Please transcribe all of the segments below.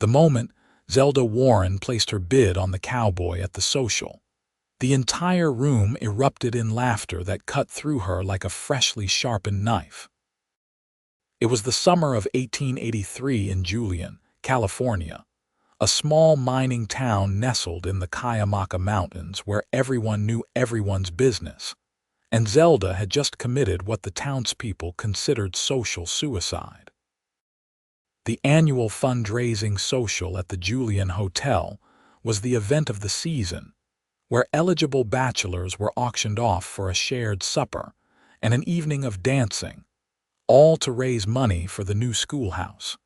The moment Zelda Warren placed her bid on the Cowboy at the social, the entire room erupted in laughter that cut through her like a freshly sharpened knife. It was the summer of 1883 in Julian, California, a small mining town nestled in the Cuyamaca Mountains where everyone knew everyone's business, and Zelda had just committed what the townspeople considered social suicide. The annual fundraising social at the Julian Hotel was the event of the season, where eligible bachelors were auctioned off for a shared supper and an evening of dancing, all to raise money for the new schoolhouse.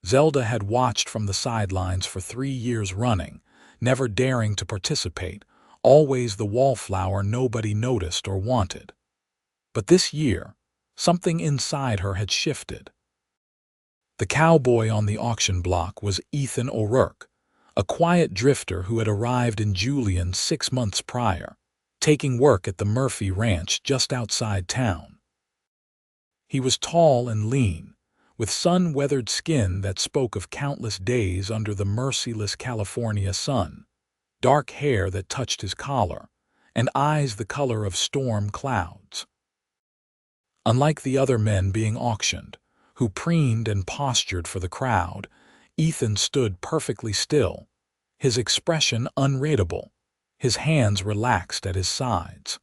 Zelda had watched from the sidelines for 3 years running, never daring to participate, always the wallflower nobody noticed or wanted. But this year, something inside her had shifted. The cowboy on the auction block was Ethan O'Rourke, a quiet drifter who had arrived in Julian 6 months prior, taking work at the Murphy Ranch just outside town. He was tall and lean, with sun-weathered skin that spoke of countless days under the merciless California sun, dark hair that touched his collar, and eyes the color of storm clouds. Unlike the other men being auctioned, who preened and postured for the crowd, Ethan stood perfectly still, his expression unreadable, his hands relaxed at his sides.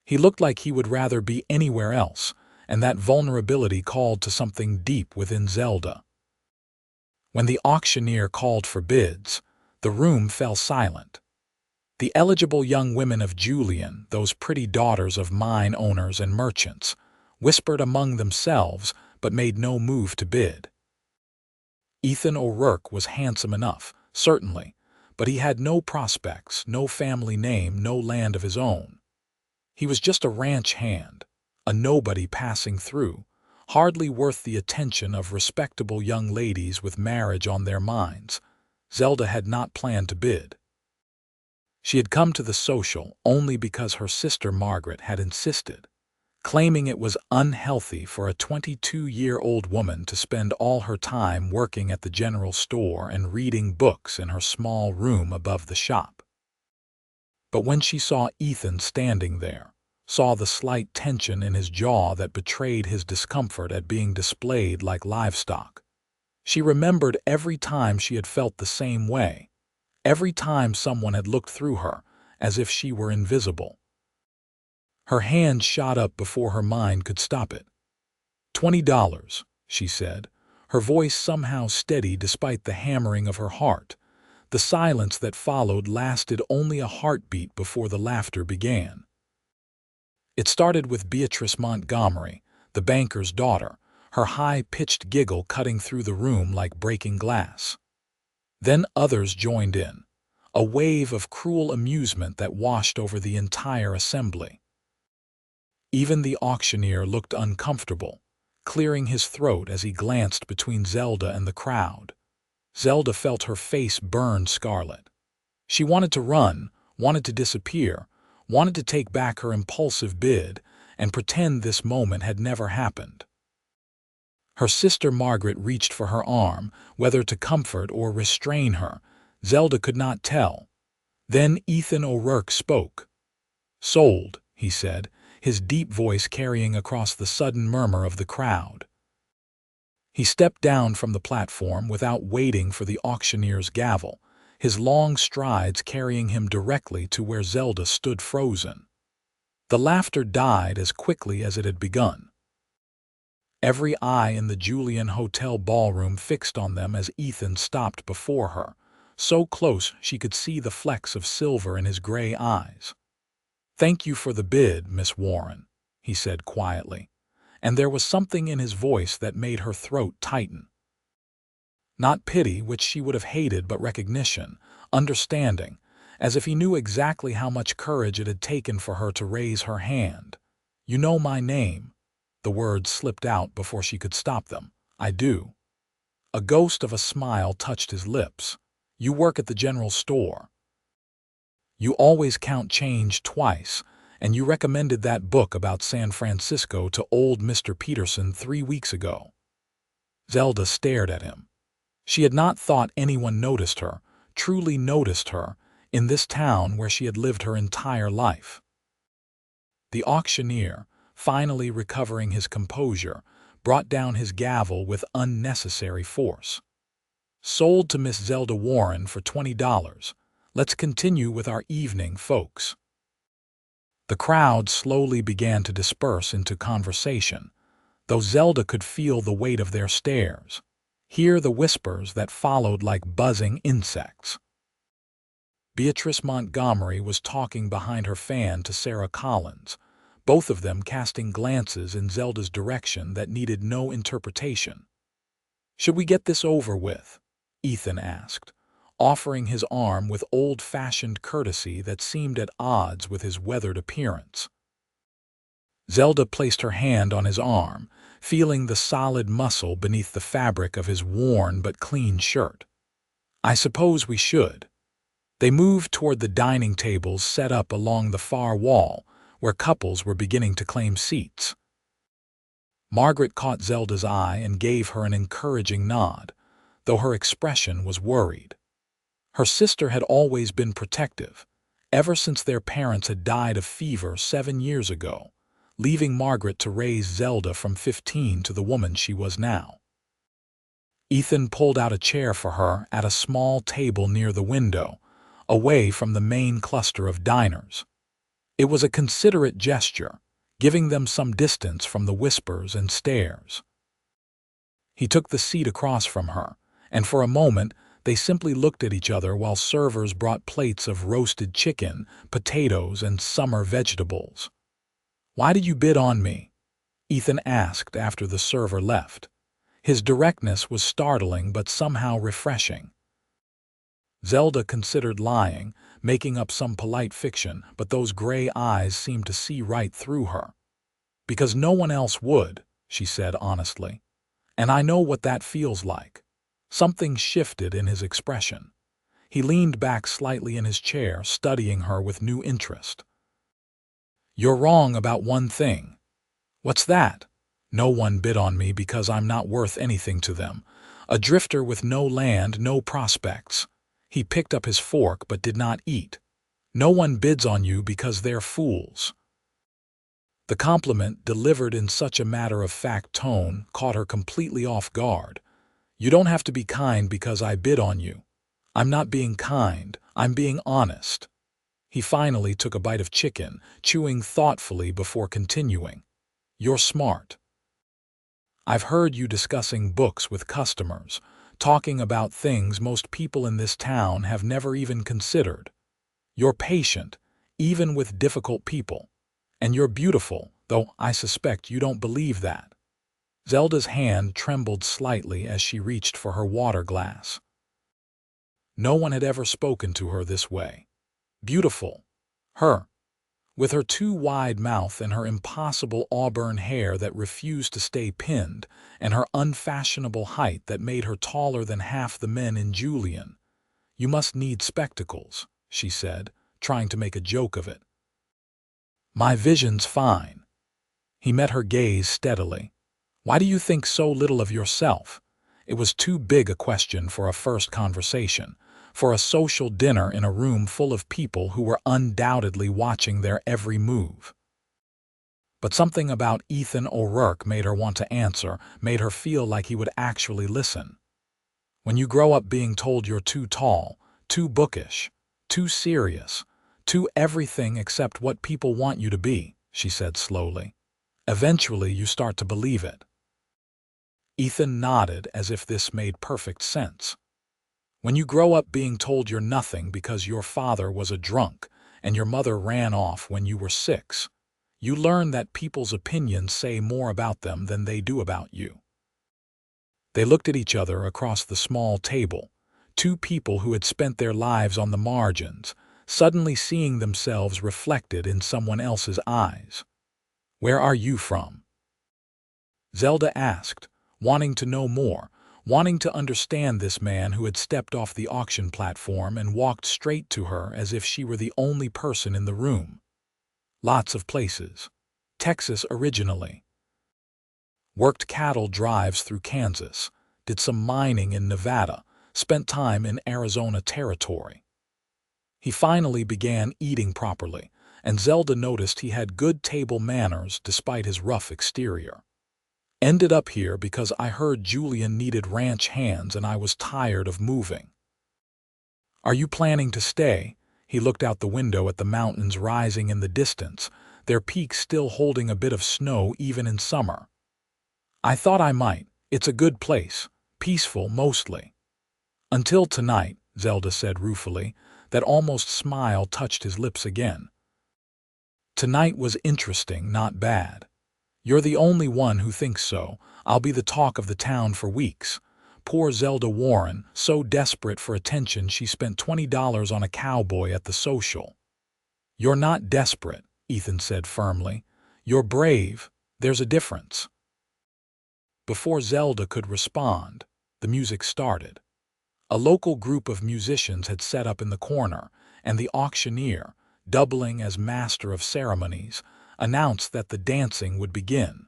He looked like he would rather be anywhere else, and that vulnerability called to something deep within Zelda. When the auctioneer called for bids, the room fell silent. The eligible young women of Julian, those pretty daughters of mine owners and merchants, whispered among themselves but made no move to bid. Ethan O'Rourke was handsome enough, certainly, but he had no prospects, no family name, no land of his own. He was just a ranch hand, a nobody passing through, hardly worth the attention of respectable young ladies with marriage on their minds. Zelda had not planned to bid. She had come to the social only because her sister Margaret had insisted, claiming it was unhealthy for a 22-year-old woman to spend all her time working at the general store and reading books in her small room above the shop. But when she saw Ethan standing there, saw the slight tension in his jaw that betrayed his discomfort at being displayed like livestock, she remembered every time she had felt the same way, every time someone had looked through her as if she were invisible. Her hand shot up before her mind could stop it. $20, she said, her voice somehow steady despite the hammering of her heart. The silence that followed lasted only a heartbeat before the laughter began. It started with Beatrice Montgomery, the banker's daughter, her high-pitched giggle cutting through the room like breaking glass. Then others joined in, a wave of cruel amusement that washed over the entire assembly. Even the auctioneer looked uncomfortable, clearing his throat as he glanced between Zelda and the crowd. Zelda felt her face burn scarlet. She wanted to run, wanted to disappear, wanted to take back her impulsive bid and pretend this moment had never happened. Her sister Margaret reached for her arm, whether to comfort or restrain her. Zelda could not tell. Then Ethan O'Rourke spoke. "Sold," he said, his deep voice carrying across the sudden murmur of the crowd. He stepped down from the platform without waiting for the auctioneer's gavel, his long strides carrying him directly to where Zelda stood frozen. The laughter died as quickly as it had begun. Every eye in the Julian Hotel ballroom fixed on them as Ethan stopped before her, so close she could see the flecks of silver in his gray eyes. "Thank you for the bid, Miss Warren," he said quietly, and there was something in his voice that made her throat tighten. Not pity, which she would have hated, but recognition, understanding, as if he knew exactly how much courage it had taken for her to raise her hand. "You know my name." The words slipped out before she could stop them. "I do." A ghost of a smile touched his lips. "You work at the general store. You always count change twice, and you recommended that book about San Francisco to old Mr. Peterson 3 weeks ago." Zelda stared at him. She had not thought anyone noticed her, truly noticed her, in this town where she had lived her entire life. The auctioneer, finally recovering his composure, brought down his gavel with unnecessary force. "Sold to Miss Zelda Warren for $20. Let's continue with our evening, folks." The crowd slowly began to disperse into conversation, though Zelda could feel the weight of their stares, hear the whispers that followed like buzzing insects. Beatrice Montgomery was talking behind her fan to Sarah Collins, both of them casting glances in Zelda's direction that needed no interpretation. "Should we get this over with?" Ethan asked, offering his arm with old-fashioned courtesy that seemed at odds with his weathered appearance. Zelda placed her hand on his arm, feeling the solid muscle beneath the fabric of his worn but clean shirt. "I suppose we should." They moved toward the dining tables set up along the far wall, where couples were beginning to claim seats. Margaret caught Zelda's eye and gave her an encouraging nod, though her expression was worried. Her sister had always been protective, ever since their parents had died of fever 7 years ago, leaving Margaret to raise Zelda from 15 to the woman she was now. Ethan pulled out a chair for her at a small table near the window, away from the main cluster of diners. It was a considerate gesture, giving them some distance from the whispers and stares. He took the seat across from her, and for a moment they simply looked at each other while servers brought plates of roasted chicken, potatoes, and summer vegetables. "Why did you bid on me?" Ethan asked after the server left. His directness was startling but somehow refreshing. Zelda considered lying, making up some polite fiction, but those gray eyes seemed to see right through her. "Because no one else would," she said honestly. "And I know what that feels like." Something shifted in his expression. He leaned back slightly in his chair, studying her with new interest. "You're wrong about one thing." "What's that?" "No one bid on me because I'm not worth anything to them. A drifter with no land, no prospects." He picked up his fork but did not eat. "No one bids on you because they're fools." The compliment, delivered in such a matter-of-fact tone, caught her completely off guard. "You don't have to be kind because I bid on you." "I'm not being kind, I'm being honest." He finally took a bite of chicken, chewing thoughtfully before continuing. "You're smart. I've heard you discussing books with customers, talking about things most people in this town have never even considered. You're patient, even with difficult people. And you're beautiful, though I suspect you don't believe that." Zelda's hand trembled slightly as she reached for her water glass. No one had ever spoken to her this way. Beautiful. Her. With her too wide mouth and her impossible auburn hair that refused to stay pinned, and her unfashionable height that made her taller than half the men in Julian. "You must need spectacles," she said, trying to make a joke of it. "My vision's fine." He met her gaze steadily. "Why do you think so little of yourself?" It was too big a question for a first conversation, for a social dinner in a room full of people who were undoubtedly watching their every move. But something about Ethan O'Rourke made her want to answer, made her feel like he would actually listen. "When you grow up being told you're too tall, too bookish, too serious, too everything except what people want you to be," she said slowly. "Eventually you start to believe it." Ethan nodded as if this made perfect sense. When you grow up being told you're nothing because your father was a drunk and your mother ran off when you were 6, you learn that people's opinions say more about them than they do about you. They looked at each other across the small table, two people who had spent their lives on the margins, suddenly seeing themselves reflected in someone else's eyes. "Where are you from?" Zelda asked, wanting to know more, wanting to understand this man who had stepped off the auction platform and walked straight to her as if she were the only person in the room. "Lots of places. Texas originally. Worked cattle drives through Kansas, did some mining in Nevada, spent time in Arizona territory. He finally began eating properly, and Zelda noticed he had good table manners despite his rough exterior. Ended up here because I heard Julian needed ranch hands and I was tired of moving. Are you planning to stay? He looked out the window at the mountains rising in the distance, their peaks still holding a bit of snow even in summer. I thought I might. It's a good place, peaceful mostly. Until tonight, Zelda said ruefully. That almost smile touched his lips again. Tonight was interesting, not bad. You're the only one who thinks so. I'll be the talk of the town for weeks. Poor Zelda Warren, so desperate for attention she spent $20 on a cowboy at the social. You're not desperate, Ethan said firmly. You're brave. There's a difference. Before Zelda could respond, the music started. A local group of musicians had set up in the corner, and the auctioneer, doubling as master of ceremonies, announced that the dancing would begin.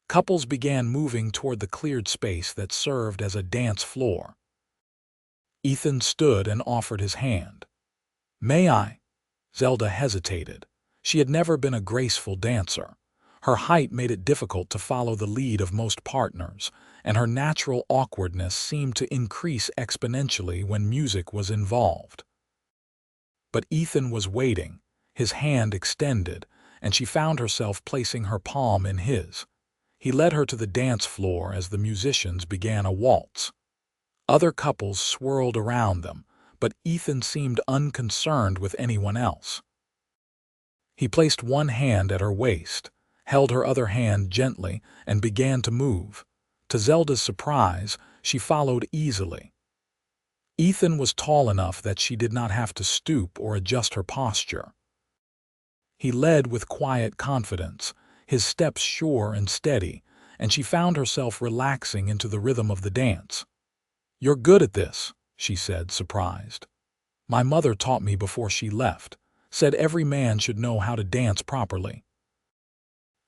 Couples began moving toward the cleared space that served as a dance floor. Ethan stood and offered his hand. May I? Zelda hesitated. She had never been a graceful dancer. Her height made it difficult to follow the lead of most partners, and her natural awkwardness seemed to increase exponentially when music was involved. But Ethan was waiting, his hand extended, and she found herself placing her palm in his. He led her to the dance floor as the musicians began a waltz. Other couples swirled around them, but Ethan seemed unconcerned with anyone else. He placed one hand at her waist, held her other hand gently, and began to move. To Zelda's surprise, she followed easily. Ethan was tall enough that she did not have to stoop or adjust her posture. He led with quiet confidence, his steps sure and steady, and she found herself relaxing into the rhythm of the dance. You're good at this, she said, surprised. My mother taught me before she left, said every man should know how to dance properly.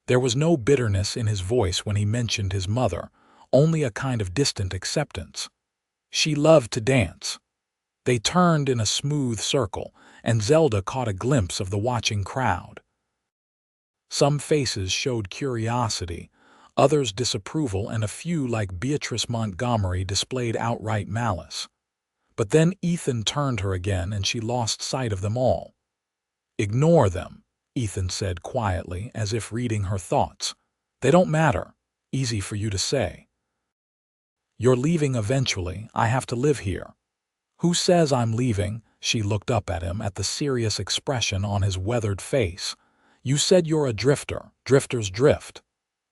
There was no bitterness in his voice when he mentioned his mother, only a kind of distant acceptance. She loved to dance. They turned in a smooth circle, and Zelda caught a glimpse of the watching crowd. Some faces showed curiosity, others disapproval, and a few, like Beatrice Montgomery, displayed outright malice. But then Ethan turned her again and she lost sight of them all. Ignore them, Ethan said quietly, as if reading her thoughts. They don't matter. Easy for you to say. You're leaving eventually. I have to live here. Who says I'm leaving? She looked up at him at the serious expression on his weathered face. You said you're a drifter. Drifters drift.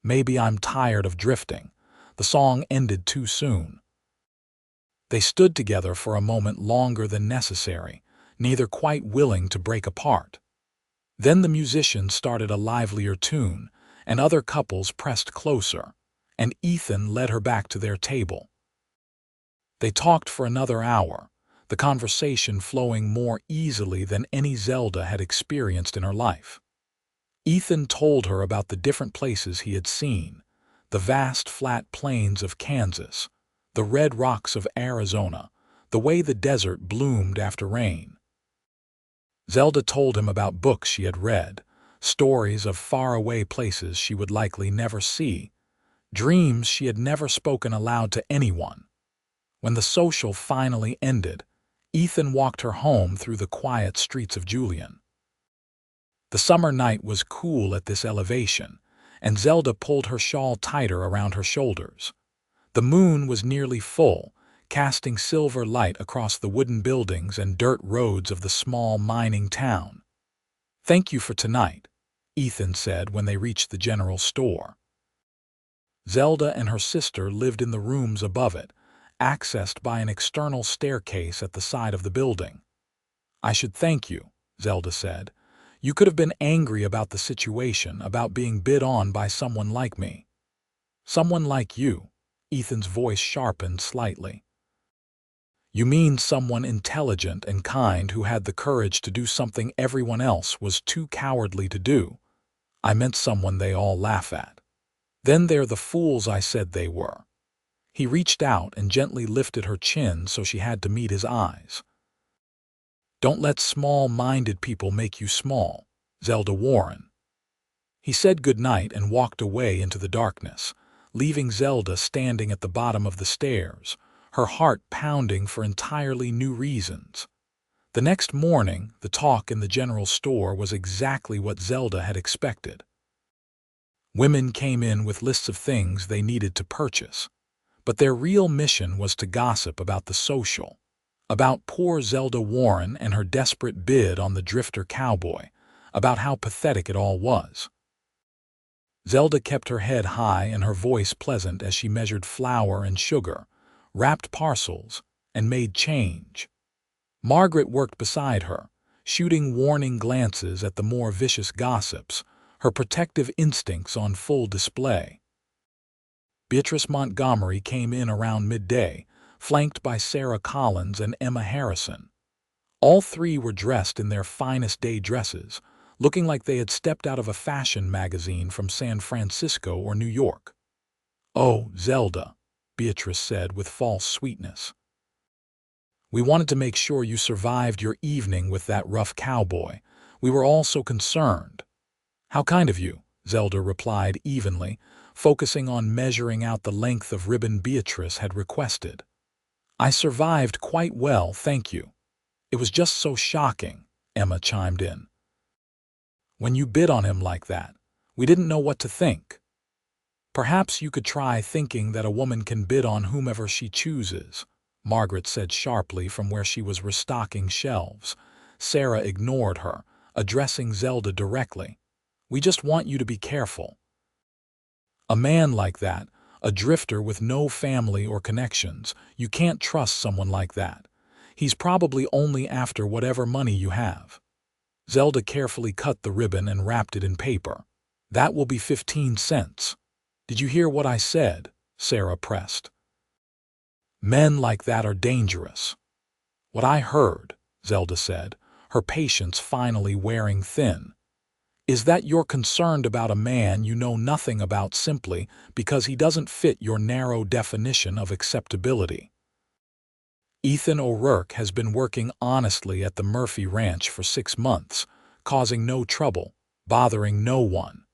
Maybe I'm tired of drifting. The song ended too soon. They stood together for a moment longer than necessary, neither quite willing to break apart. Then the musicians started a livelier tune, and other couples pressed closer, and Ethan led her back to their table. They talked for another hour, the conversation flowing more easily than any Zelda had experienced in her life. Ethan told her about the different places he had seen, the vast flat plains of Kansas, the red rocks of Arizona, the way the desert bloomed after rain. Zelda told him about books she had read, stories of faraway places she would likely never see, dreams she had never spoken aloud to anyone. When the social finally ended, Ethan walked her home through the quiet streets of Julian. The summer night was cool at this elevation, and Zelda pulled her shawl tighter around her shoulders. The moon was nearly full, casting silver light across the wooden buildings and dirt roads of the small mining town. Thank you for tonight, Ethan said when they reached the general store. Zelda and her sister lived in the rooms above it, accessed by an external staircase at the side of the building. I should thank you, Zelda said. You could have been angry about the situation, about being bid on by someone like me. Someone like you, Ethan's voice sharpened slightly. You mean someone intelligent and kind who had the courage to do something everyone else was too cowardly to do. I meant someone they all laugh at. Then they're the fools I said they were. He reached out and gently lifted her chin so she had to meet his eyes. "Don't let small-minded people make you small, Zelda Warren." He said goodnight and walked away into the darkness, leaving Zelda standing at the bottom of the stairs, her heart pounding for entirely new reasons. The next morning, the talk in the general store was exactly what Zelda had expected. Women came in with lists of things they needed to purchase, but their real mission was to gossip about the social, about poor Zelda Warren and her desperate bid on the drifter Cowboy, about how pathetic it all was. Zelda kept her head high and her voice pleasant as she measured flour and sugar, wrapped parcels, and made change. Margaret worked beside her, shooting warning glances at the more vicious gossips, her protective instincts on full display. Beatrice Montgomery came in around midday, flanked by Sarah Collins and Emma Harrison. All three were dressed in their finest day dresses, looking like they had stepped out of a fashion magazine from San Francisco or New York. "Oh, Zelda," Beatrice said with false sweetness. "We wanted to make sure you survived your evening with that rough cowboy. We were all so concerned." "How kind of you," Zelda replied evenly, focusing on measuring out the length of ribbon Beatrice had requested. "I survived quite well, thank you." "It was just so shocking," Emma chimed in. "When you bid on him like that, we didn't know what to think." "Perhaps you could try thinking that a woman can bid on whomever she chooses," Margaret said sharply from where she was restocking shelves. Sarah ignored her, addressing Zelda directly. "We just want you to be careful. A man like that, a drifter with no family or connections, you can't trust someone like that. He's probably only after whatever money you have." Zelda carefully cut the ribbon and wrapped it in paper. "That will be 15 cents. "Did you hear what I said?" Sarah pressed. "Men like that are dangerous." "What I heard," Zelda said, her patience finally wearing thin, "is that you're concerned about a man you know nothing about simply because he doesn't fit your narrow definition of acceptability. Ethan O'Rourke has been working honestly at the Murphy Ranch for 6 months, causing no trouble, bothering no one.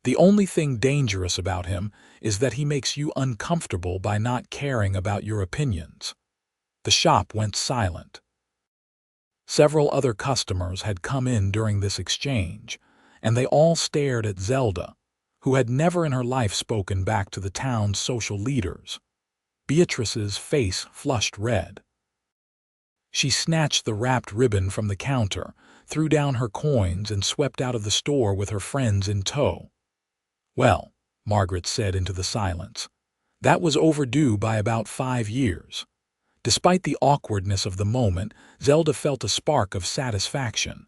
The only thing dangerous about him is that he makes you uncomfortable by not caring about your opinions." The shop went silent. Several other customers had come in during this exchange, and they all stared at Zelda, who had never in her life spoken back to the town's social leaders. Beatrice's face flushed red. She snatched the wrapped ribbon from the counter, threw down her coins, and swept out of the store with her friends in tow. "Well," Margaret said into the silence, "that was overdue by about 5 years." Despite the awkwardness of the moment, Zelda felt a spark of satisfaction.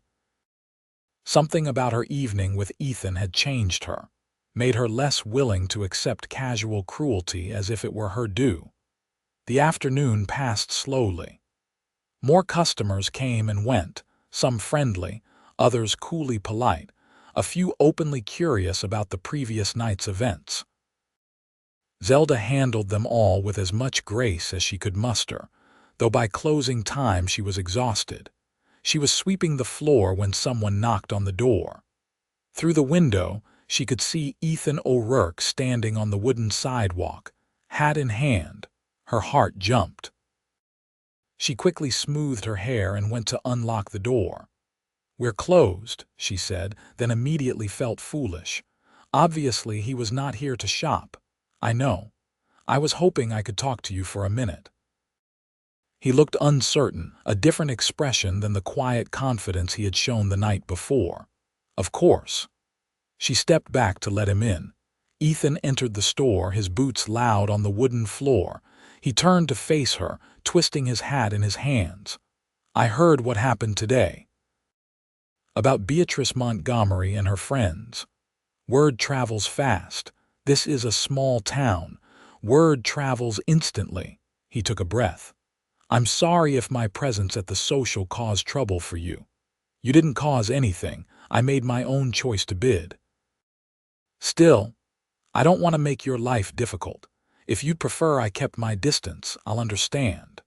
Something about her evening with Ethan had changed her, made her less willing to accept casual cruelty as if it were her due. The afternoon passed slowly. More customers came and went, some friendly, others coolly polite, a few openly curious about the previous night's events. Zelda handled them all with as much grace as she could muster, though by closing time she was exhausted. She was sweeping the floor when someone knocked on the door. Through the window, she could see Ethan O'Rourke standing on the wooden sidewalk, hat in hand. Her heart jumped. She quickly smoothed her hair and went to unlock the door. "We're closed," she said, then immediately felt foolish. Obviously, he was not here to shop. "I know. I was hoping I could talk to you for a minute." He looked uncertain, a different expression than the quiet confidence he had shown the night before. "Of course." She stepped back to let him in. Ethan entered the store, his boots loud on the wooden floor. He turned to face her, twisting his hat in his hands. "I heard what happened today. About Beatrice Montgomery and her friends. Word travels fast. This is a small town. Word travels instantly." He took a breath. "I'm sorry if my presence at the social caused trouble for you." "You didn't cause anything. I made my own choice to bid." "Still, I don't want to make your life difficult. If you'd prefer I kept my distance, I'll understand."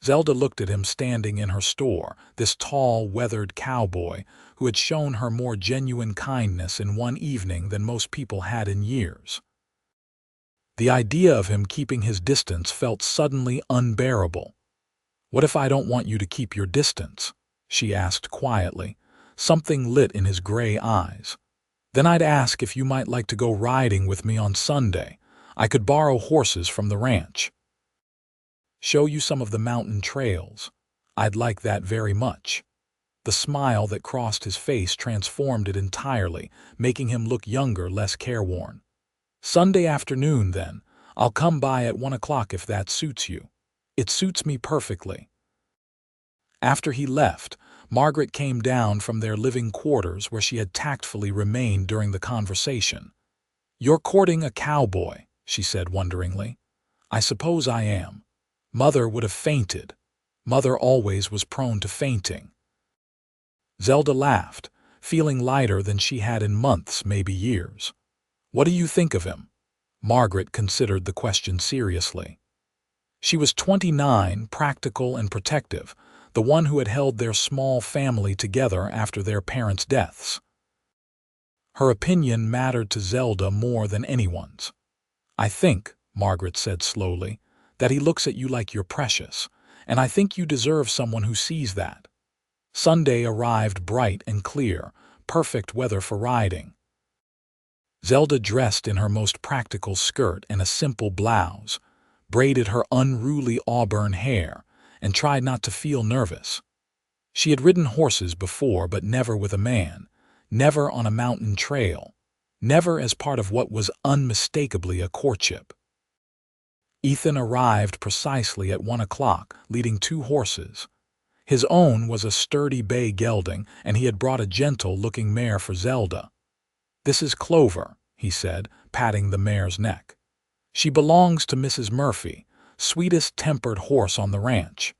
Zelda looked at him standing in her store, this tall, weathered cowboy who had shown her more genuine kindness in one evening than most people had in years. The idea of him keeping his distance felt suddenly unbearable. "What if I don't want you to keep your distance?" she asked quietly, something lit in his gray eyes. "Then I'd ask if you might like to go riding with me on Sunday. I could borrow horses from the ranch. Show you some of the mountain trails. I'd like that very much." The smile that crossed his face transformed it entirely, making him look younger, less careworn. "Sunday afternoon, then. I'll come by at 1 o'clock if that suits you." "It suits me perfectly." After he left, Margaret came down from their living quarters where she had tactfully remained during the conversation. "You're courting a cowboy," she said wonderingly. "I suppose I am." Mother would have fainted. Mother always was prone to fainting. Zelda laughed, feeling lighter than she had in months, maybe years. "What do you think of him?" Margaret considered the question seriously. She was 29, practical and protective, the one who had held their small family together after their parents' deaths. Her opinion mattered to Zelda more than anyone's. "I think," Margaret said slowly, "that he looks at you like you're precious, and I think you deserve someone who sees that." Sunday arrived bright and clear, perfect weather for riding. Zelda dressed in her most practical skirt and a simple blouse, braided her unruly auburn hair, and tried not to feel nervous. She had ridden horses before, but never with a man, never on a mountain trail, never as part of what was unmistakably a courtship. Ethan arrived precisely at 1 o'clock, leading 2 horses. His own was a sturdy bay gelding, and he had brought a gentle-looking mare for Zelda. "This is Clover," he said, patting the mare's neck. "She belongs to Mrs. Murphy, sweetest tempered horse on the ranch."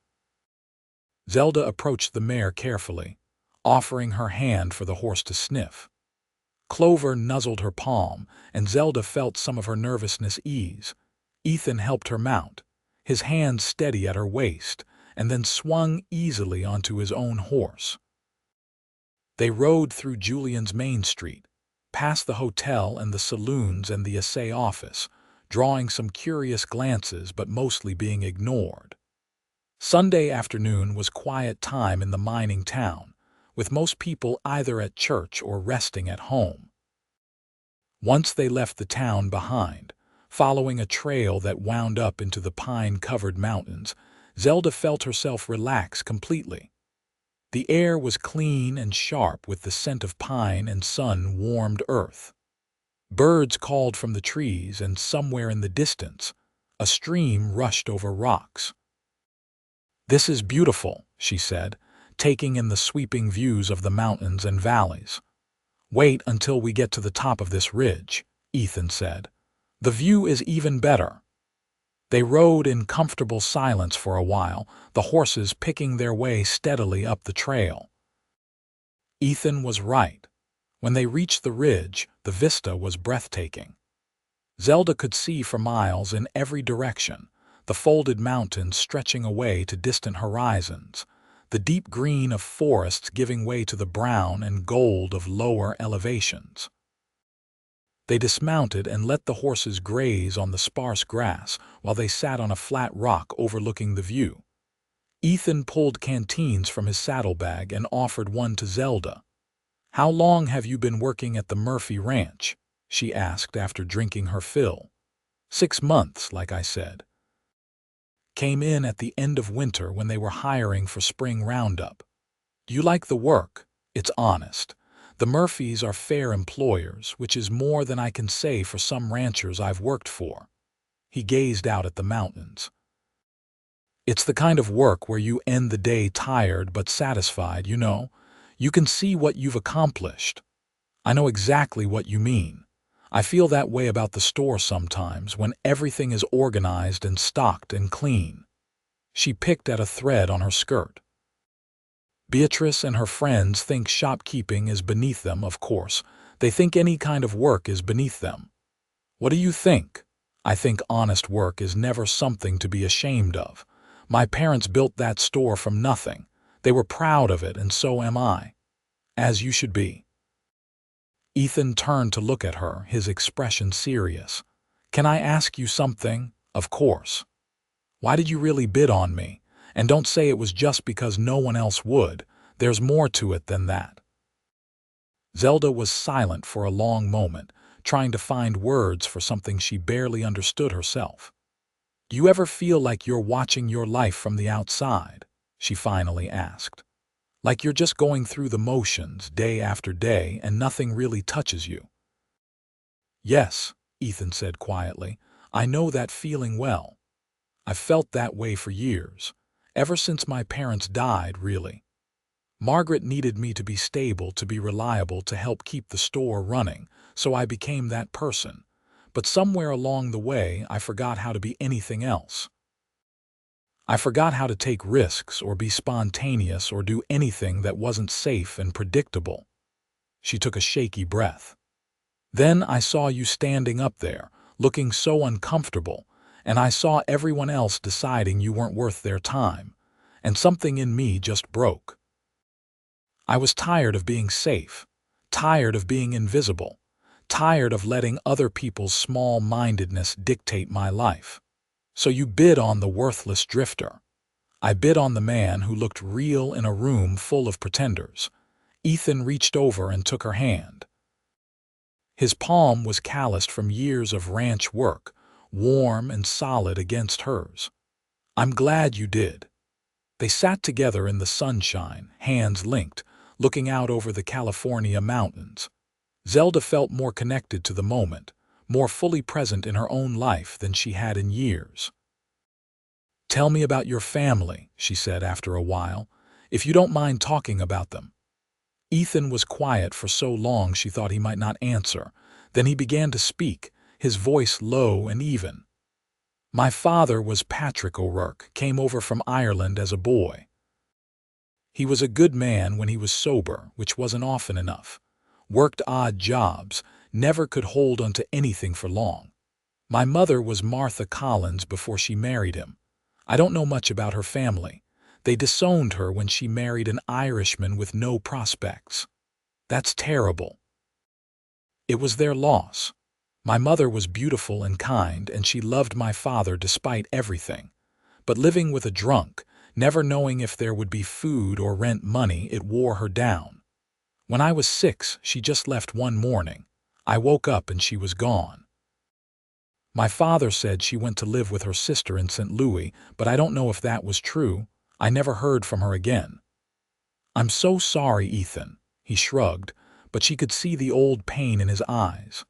Zelda approached the mare carefully, offering her hand for the horse to sniff. Clover nuzzled her palm, and Zelda felt some of her nervousness ease. Ethan helped her mount, his hand steady at her waist, and then swung easily onto his own horse. They rode through Julian's Main Street, past the hotel and the saloons and the assay office, drawing some curious glances but mostly being ignored. Sunday afternoon was quiet time in the mining town, with most people either at church or resting at home. Once they left the town behind, following a trail that wound up into the pine-covered mountains, Zelda felt herself relax completely. The air was clean and sharp with the scent of pine and sun-warmed earth. Birds called from the trees, and somewhere in the distance, a stream rushed over rocks. "This is beautiful," she said, taking in the sweeping views of the mountains and valleys. "Wait until we get to the top of this ridge," Ethan said. "The view is even better." They rode in comfortable silence for a while, the horses picking their way steadily up the trail. Ethan was right. When they reached the ridge, the vista was breathtaking. Zelda could see for miles in every direction, the folded mountains stretching away to distant horizons, the deep green of forests giving way to the brown and gold of lower elevations. They dismounted and let the horses graze on the sparse grass while they sat on a flat rock overlooking the view. Ethan pulled canteens from his saddlebag and offered one to Zelda. "How long have you been working at the Murphy Ranch?" she asked after drinking her fill. "6 months, like I said. Came in at the end of winter when they were hiring for spring roundup. Do you like the work? It's honest. The Murphys are fair employers, which is more than I can say for some ranchers I've worked for." He gazed out at the mountains. "It's the kind of work where you end the day tired but satisfied, you know. You can see what you've accomplished." "I know exactly what you mean. I feel that way about the store sometimes when everything is organized and stocked and clean." She picked at a thread on her skirt. "Beatrice and her friends think shopkeeping is beneath them, of course. They think any kind of work is beneath them." "What do you think?" I think honest work is never something to be ashamed of. My parents built that store from nothing. They were proud of it, and so am I. As you should be." Ethan turned to look at her, his expression serious. "Can I ask you something?" "Of course." "Why did you really bid on me? And don't say it was just because no one else would. There's more to it than that." Zelda was silent for a long moment, trying to find words for something she barely understood herself. "Do you ever feel like you're watching your life from the outside?" she finally asked. "Like you're just going through the motions day after day and nothing really touches you?" "Yes," Ethan said quietly. "I know that feeling well. I've felt that way for years. Ever since my parents died, really. Margaret needed me to be stable, to be reliable, to help keep the store running, so I became that person. But somewhere along the way, I forgot how to be anything else. I forgot how to take risks or be spontaneous or do anything that wasn't safe and predictable." She took a shaky breath. "Then I saw you standing up there, looking so uncomfortable, and I saw everyone else deciding you weren't worth their time, and something in me just broke. I was tired of being safe, tired of being invisible, tired of letting other people's small-mindedness dictate my life. So you bid on the worthless drifter. I bid on the man who looked real in a room full of pretenders." Ethan reached over and took her hand. His palm was calloused from years of ranch work, warm and solid against hers. "I'm glad you did." They sat together in the sunshine, hands linked, looking out over the California mountains. Zelda felt more connected to the moment, more fully present in her own life than she had in years. "Tell me about your family," she said after a while, "if you don't mind talking about them." Ethan was quiet for so long she thought he might not answer. Then he began to speak, his voice low and even. "My father was Patrick O'Rourke, came over from Ireland as a boy. He was a good man when he was sober, which wasn't often enough. Worked odd jobs, never could hold onto anything for long. My mother was Martha Collins before she married him. I don't know much about her family. They disowned her when she married an Irishman with no prospects. That's terrible. It was their loss. My mother was beautiful and kind, and she loved my father despite everything. But living with a drunk, never knowing if there would be food or rent money, it wore her down. When I was 6, she just left one morning. I woke up and she was gone. My father said she went to live with her sister in St. Louis, but I don't know if that was true. I never heard from her again." "I'm so sorry, Ethan." He shrugged, but she could see the old pain in his eyes.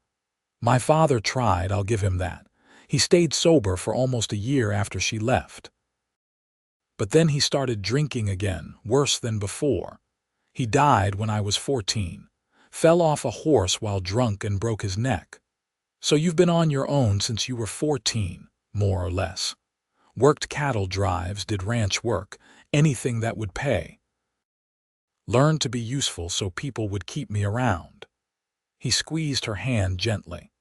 "My father tried, I'll give him that. He stayed sober for almost a year after she left. But then he started drinking again, worse than before. He died when I was 14. Fell off a horse while drunk and broke his neck. So you've been on your own since you were 14, more or less. Worked cattle drives, did ranch work, anything that would pay. Learned to be useful so people would keep me around." He squeezed her hand gently.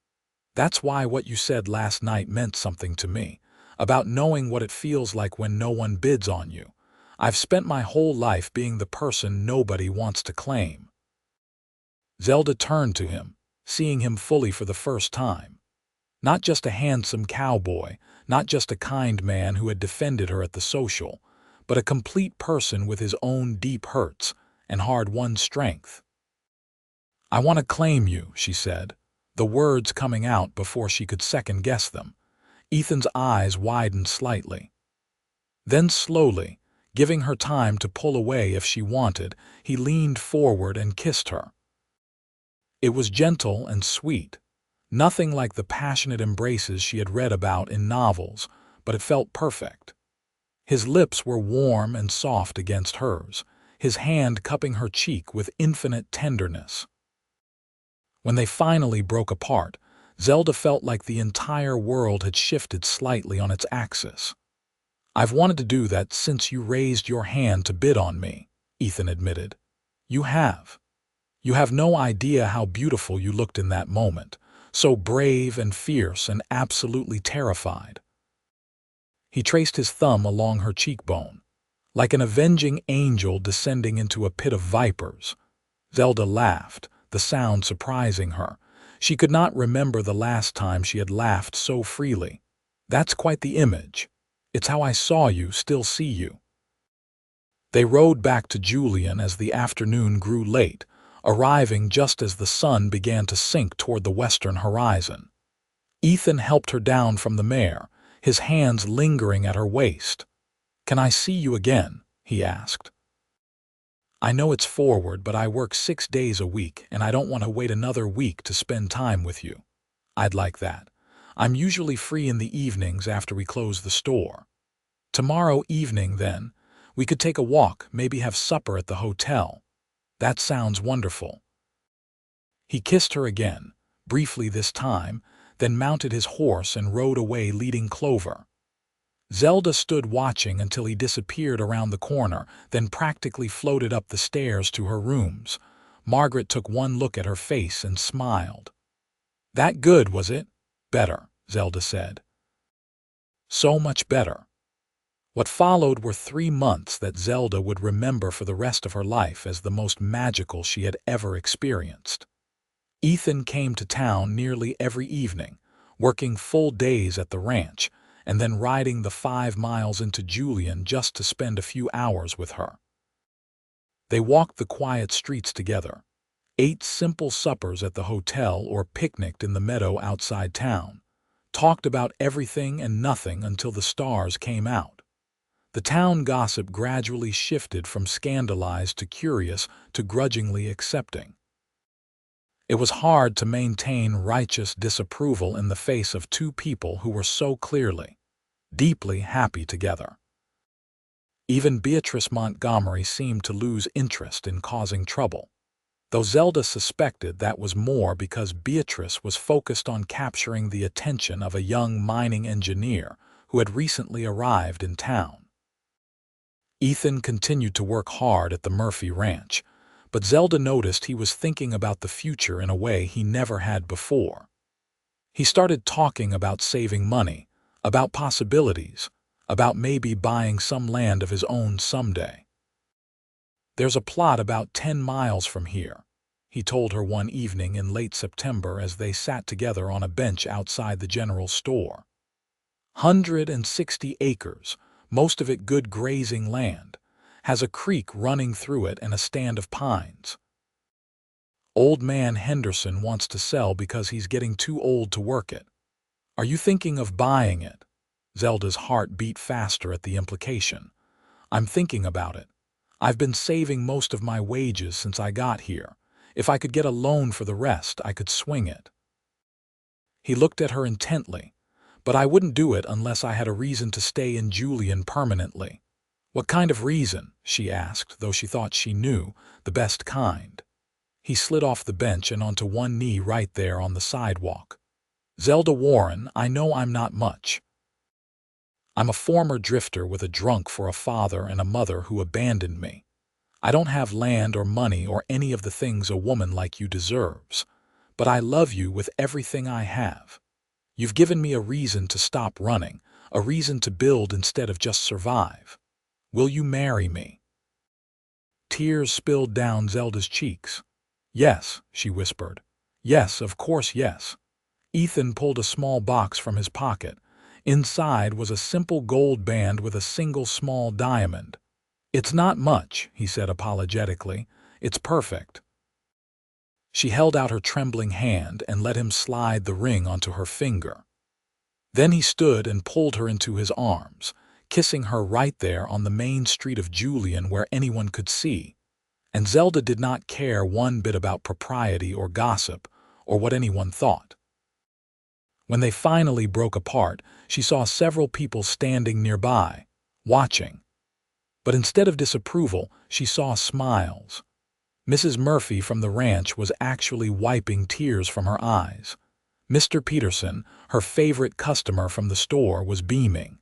"That's why what you said last night meant something to me, about knowing what it feels like when no one bids on you. I've spent my whole life being the person nobody wants to claim." Zelda turned to him, seeing him fully for the first time. Not just a handsome cowboy, not just a kind man who had defended her at the social, but a complete person with his own deep hurts and hard-won strength. "I want to claim you," she said, the words coming out before she could second-guess them. Ethan's eyes widened slightly. Then slowly, giving her time to pull away if she wanted, he leaned forward and kissed her. It was gentle and sweet, nothing like the passionate embraces she had read about in novels, but it felt perfect. His lips were warm and soft against hers, his hand cupping her cheek with infinite tenderness. When they finally broke apart, Zelda felt like the entire world had shifted slightly on its axis. "I've wanted to do that since you raised your hand to bid on me," Ethan admitted. "You have. You have no idea how beautiful you looked in that moment, so brave and fierce and absolutely terrified. He traced his thumb along her cheekbone, like an avenging angel descending into a pit of vipers. Zelda laughed, the sound surprising her. She could not remember the last time she had laughed so freely. That's quite the image. It's how I saw you, still see you. They rode back to Julian as the afternoon grew late, arriving just as the sun began to sink toward the western horizon. Ethan helped her down from the mare, his hands lingering at her waist. "Can I see you again?" he asked. "I know it's forward, but I work 6 days a week, and I don't want to wait another week to spend time with you." "I'd like that. I'm usually free in the evenings after we close the store." "Tomorrow evening, then. We could take a walk, maybe have supper at the hotel." "That sounds wonderful." He kissed her again, briefly this time, then mounted his horse and rode away leading Clover. Zelda stood watching until he disappeared around the corner, then practically floated up the stairs to her rooms. Margaret took one look at her face and smiled. "That good, was it?" "Better," Zelda said. "So much better." What followed were 3 months that Zelda would remember for the rest of her life as the most magical she had ever experienced. Ethan came to town nearly every evening, working full days at the ranch, and then riding the 5 miles into Julian just to spend a few hours with her. They walked the quiet streets together, ate simple suppers at the hotel or picnicked in the meadow outside town, talked about everything and nothing until the stars came out. The town gossip gradually shifted from scandalized to curious to grudgingly accepting. It was hard to maintain righteous disapproval in the face of 2 people who were so clearly, deeply happy together. Even Beatrice Montgomery seemed to lose interest in causing trouble, though Zelda suspected that was more because Beatrice was focused on capturing the attention of a young mining engineer who had recently arrived in town. Ethan continued to work hard at the Murphy Ranch, but Zelda noticed he was thinking about the future in a way he never had before. He started talking about saving money, about possibilities, about maybe buying some land of his own someday. "There's a plot about 10 miles from here," he told her one evening in late September as they sat together on a bench outside the general store. 160 acres, most of it good grazing land, has a creek running through it and a stand of pines. Old man Henderson wants to sell because he's getting too old to work it. Are you thinking of buying it?" Zelda's heart beat faster at the implication. "I'm thinking about it. I've been saving most of my wages since I got here. If I could get a loan for the rest, I could swing it." He looked at her intently. "But I wouldn't do it unless I had a reason to stay in Julian permanently." "What kind of reason?" she asked, though she thought she knew, the best kind. He slid off the bench and onto one knee right there on the sidewalk. "Zelda Warren, I know I'm not much. I'm a former drifter with a drunk for a father and a mother who abandoned me. I don't have land or money or any of the things a woman like you deserves. But I love you with everything I have. You've given me a reason to stop running, a reason to build instead of just survive. Will you marry me?" Tears spilled down Zelda's cheeks. "Yes," she whispered. "Yes, of course, yes." Ethan pulled a small box from his pocket. Inside was a simple gold band with a single small diamond. "It's not much," he said apologetically. "It's perfect." She held out her trembling hand and let him slide the ring onto her finger. Then he stood and pulled her into his arms, kissing her right there on the main street of Julian where anyone could see. And Zelda did not care one bit about propriety or gossip or what anyone thought. When they finally broke apart, she saw several people standing nearby, watching. But instead of disapproval, she saw smiles. Mrs. Murphy from the ranch was actually wiping tears from her eyes. Mr. Peterson, her favorite customer from the store, was beaming.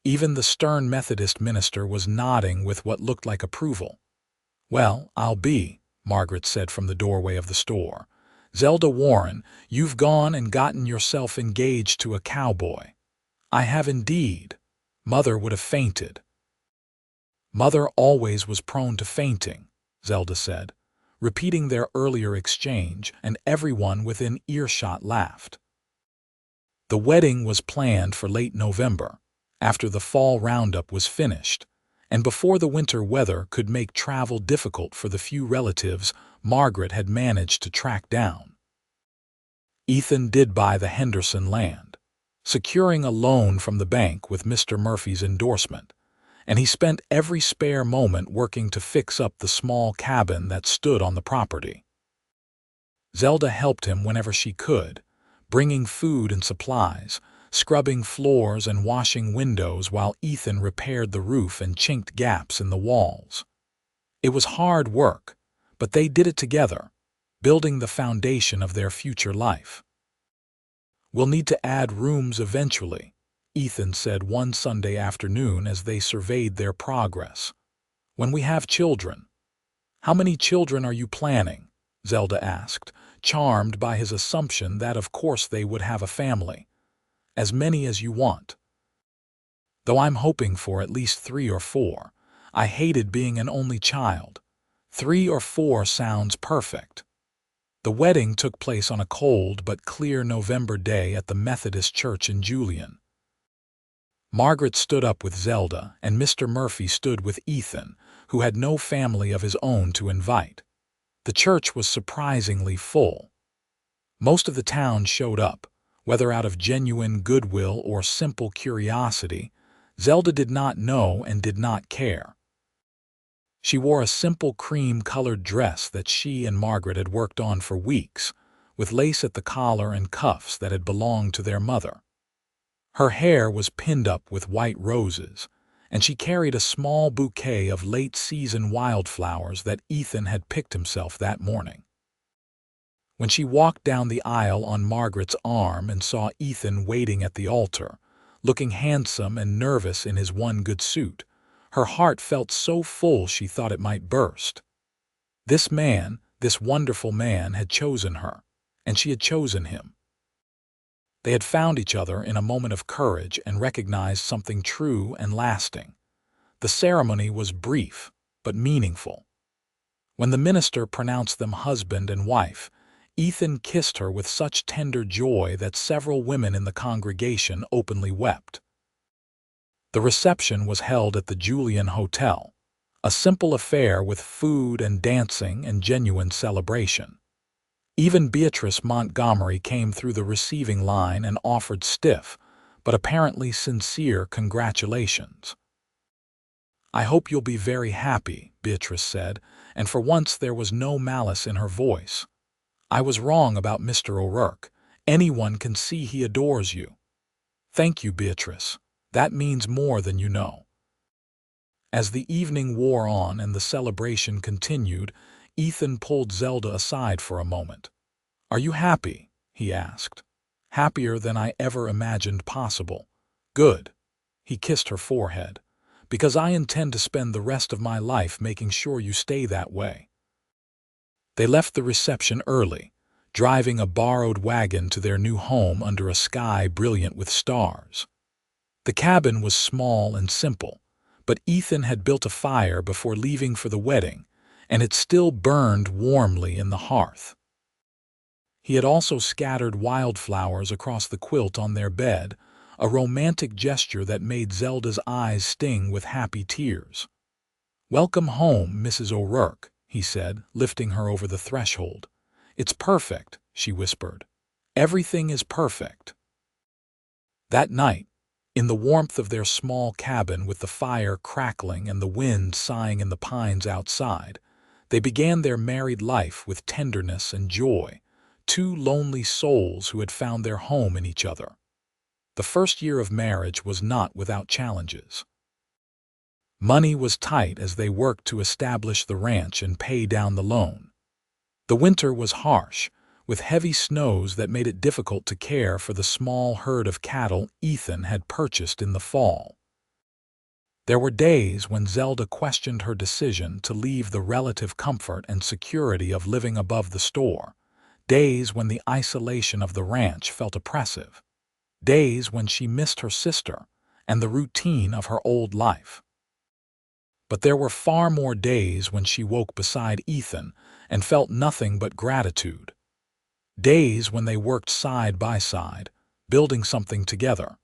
Even the stern Methodist minister was nodding with what looked like approval. "Well, I'll be," Margaret said from the doorway of the store. Zelda Warren, you've gone and gotten yourself engaged to a cowboy. I have indeed. Mother would have fainted. Mother always was prone to fainting, Zelda said, repeating their earlier exchange, and everyone within earshot laughed. The wedding was planned for late November, after the fall roundup was finished, and before the winter weather could make travel difficult for the few relatives Margaret had managed to track down. Ethan did buy the Henderson land, securing a loan from the bank with Mr. Murphy's endorsement, and he spent every spare moment working to fix up the small cabin that stood on the property. Zelda helped him whenever she could, bringing food and supplies, scrubbing floors and washing windows while Ethan repaired the roof and chinked gaps in the walls. It was hard work, but they did it together, building the foundation of their future life. "We'll need to add rooms eventually," Ethan said one Sunday afternoon as they surveyed their progress. "When we have children." "How many children are you planning?" Zelda asked, charmed by his assumption that of course they would have a family. "As many as you want. Though I'm hoping for at least 3 or 4. I hated being an only child. 3 or 4 sounds perfect." The wedding took place on a cold but clear November day at the Methodist Church in Julian. Margaret stood up with Zelda, and Mr. Murphy stood with Ethan, who had no family of his own to invite. The church was surprisingly full. Most of the town showed up, whether out of genuine goodwill or simple curiosity. Zelda did not know and did not care. She wore a simple cream-colored dress that she and Margaret had worked on for weeks, with lace at the collar and cuffs that had belonged to their mother. Her hair was pinned up with white roses, and she carried a small bouquet of late-season wildflowers that Ethan had picked himself that morning. When she walked down the aisle on Margaret's arm and saw Ethan waiting at the altar, looking handsome and nervous in his one good suit, her heart felt so full she thought it might burst. This man, this wonderful man, had chosen her, and she had chosen him. They had found each other in a moment of courage and recognized something true and lasting. The ceremony was brief, but meaningful. When the minister pronounced them husband and wife, Ethan kissed her with such tender joy that several women in the congregation openly wept. The reception was held at the Julian Hotel, a simple affair with food and dancing and genuine celebration. Even Beatrice Montgomery came through the receiving line and offered stiff, but apparently sincere congratulations. "I hope you'll be very happy," Beatrice said, and for once there was no malice in her voice. "I was wrong about Mr. O'Rourke. Anyone can see he adores you." "Thank you, Beatrice. That means more than you know." As the evening wore on and the celebration continued, Ethan pulled Zelda aside for a moment. "Are you happy?" he asked. "Happier than I ever imagined possible." "Good." He kissed her forehead. "Because I intend to spend the rest of my life making sure you stay that way." They left the reception early, driving a borrowed wagon to their new home under a sky brilliant with stars. The cabin was small and simple, but Ethan had built a fire before leaving for the wedding, and it still burned warmly in the hearth. He had also scattered wildflowers across the quilt on their bed, a romantic gesture that made Zelda's eyes sting with happy tears. "Welcome home, Mrs. O'Rourke," he said, lifting her over the threshold. "It's perfect," she whispered. "Everything is perfect." That night, in the warmth of their small cabin with the fire crackling and the wind sighing in the pines outside, they began their married life with tenderness and joy, 2 lonely souls who had found their home in each other. The first year of marriage was not without challenges. Money was tight as they worked to establish the ranch and pay down the loan. The winter was harsh, with heavy snows that made it difficult to care for the small herd of cattle Ethan had purchased in the fall. There were days when Zelda questioned her decision to leave the relative comfort and security of living above the store, Days when the isolation of the ranch felt oppressive. Days when she missed her sister and the routine of her old life. But there were far more days when she woke beside Ethan and felt nothing but gratitude. Days when they worked side by side, building something together.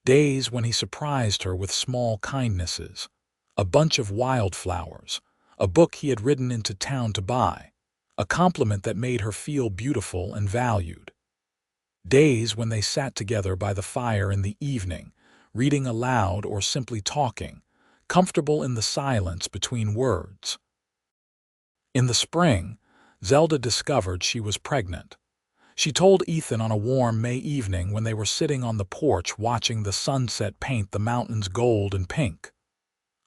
Days when he surprised her with small kindnesses, a bunch of wildflowers, a book he had ridden into town to buy, a compliment that made her feel beautiful and valued. Days when they sat together by the fire in the evening, reading aloud or simply talking, comfortable in the silence between words. In the spring, Zelda discovered she was pregnant. She told Ethan on a warm May evening when they were sitting on the porch watching the sunset paint the mountains gold and pink.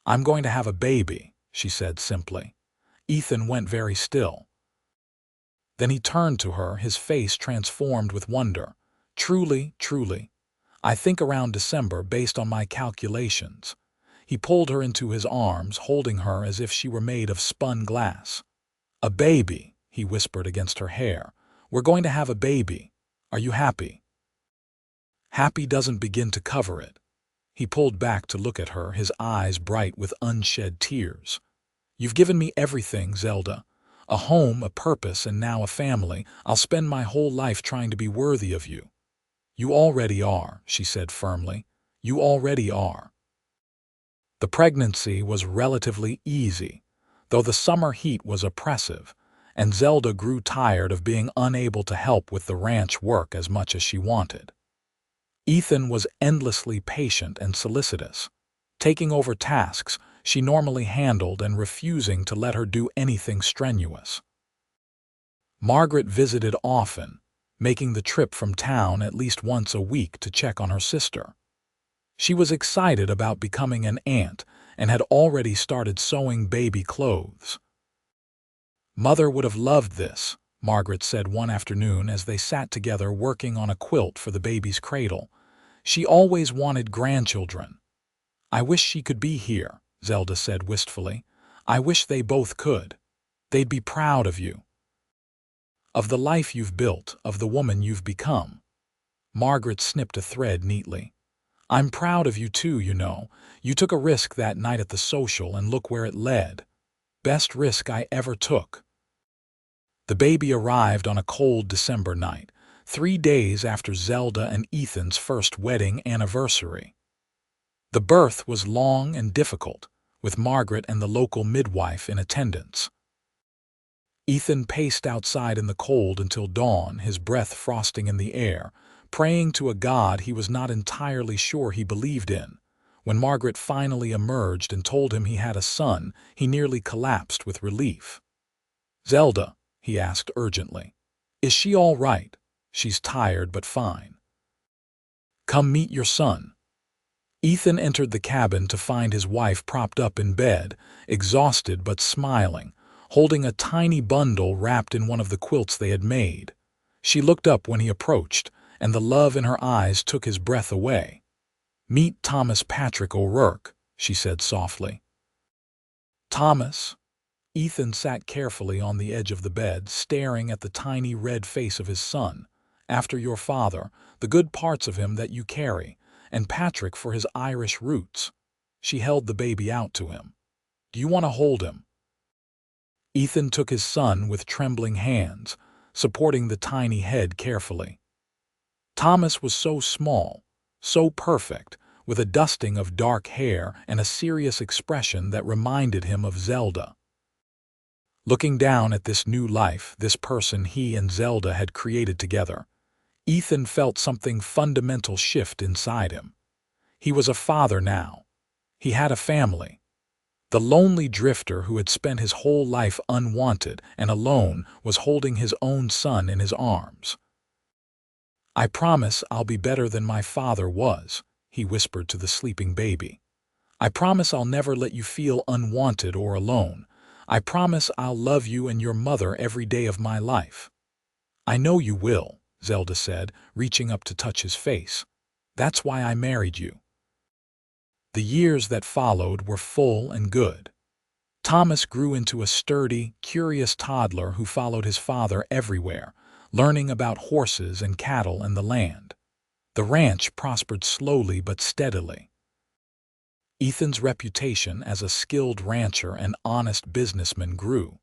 "I'm going to have a baby," she said simply. Ethan went very still. Then he turned to her, his face transformed with wonder. "Truly, truly. I think around December based on my calculations." He pulled her into his arms, holding her as if she were made of spun glass. "A baby," he whispered against her hair. "We're going to have a baby. Are you happy?" Happy doesn't begin to cover it. He pulled back to look at her, his eyes bright with unshed tears. "You've given me everything, Zelda. A home, a purpose, and now a family. I'll spend my whole life trying to be worthy of you." "You already are," she said firmly. "You already are." The pregnancy was relatively easy, though the summer heat was oppressive, and Zelda grew tired of being unable to help with the ranch work as much as she wanted. Ethan was endlessly patient and solicitous, taking over tasks she normally handled and refusing to let her do anything strenuous. Margaret visited often, making the trip from town at least once a week to check on her sister. She was excited about becoming an aunt and had already started sewing baby clothes. "Mother would have loved this," Margaret said one afternoon as they sat together working on a quilt for the baby's cradle. "She always wanted grandchildren." "I wish she could be here," Zelda said wistfully. "I wish they both could. They'd be proud of you. Of the life you've built, of the woman you've become." Margaret snipped a thread neatly. "I'm proud of you too, you know. You took a risk that night at the social and look where it led. Best risk I ever took." The baby arrived on a cold December night, 3 days after Zelda and Ethan's first wedding anniversary. The birth was long and difficult, with Margaret and the local midwife in attendance. Ethan paced outside in the cold until dawn, his breath frosting in the air, praying to a God he was not entirely sure he believed in. When Margaret finally emerged and told him he had a son, he nearly collapsed with relief. "Zelda," he asked urgently, "is she all right?" "She's tired but fine." "Come meet your son." Ethan entered the cabin to find his wife propped up in bed, exhausted but smiling, holding a tiny bundle wrapped in one of the quilts they had made. She looked up when he approached, and the love in her eyes took his breath away. "Meet Thomas Patrick O'Rourke," she said softly. "Thomas?" Ethan sat carefully on the edge of the bed, staring at the tiny red face of his son. "After your father, the good parts of him that you carry, and Patrick for his Irish roots." She held the baby out to him. "Do you want to hold him?" Ethan took his son with trembling hands, supporting the tiny head carefully. Thomas was so small, so perfect, with a dusting of dark hair and a serious expression that reminded him of Zelda. Looking down at this new life, this person he and Zelda had created together, Ethan felt something fundamental shift inside him. He was a father now. He had a family. The lonely drifter who had spent his whole life unwanted and alone was holding his own son in his arms. "I promise I'll be better than my father was," he whispered to the sleeping baby. "I promise I'll never let you feel unwanted or alone. I promise I'll love you and your mother every day of my life." "I know you will," Zelda said, reaching up to touch his face. "That's why I married you." The years that followed were full and good. Thomas grew into a sturdy, curious toddler who followed his father everywhere, learning about horses and cattle and the land. The ranch prospered slowly but steadily. Ethan's reputation as a skilled rancher and honest businessman grew,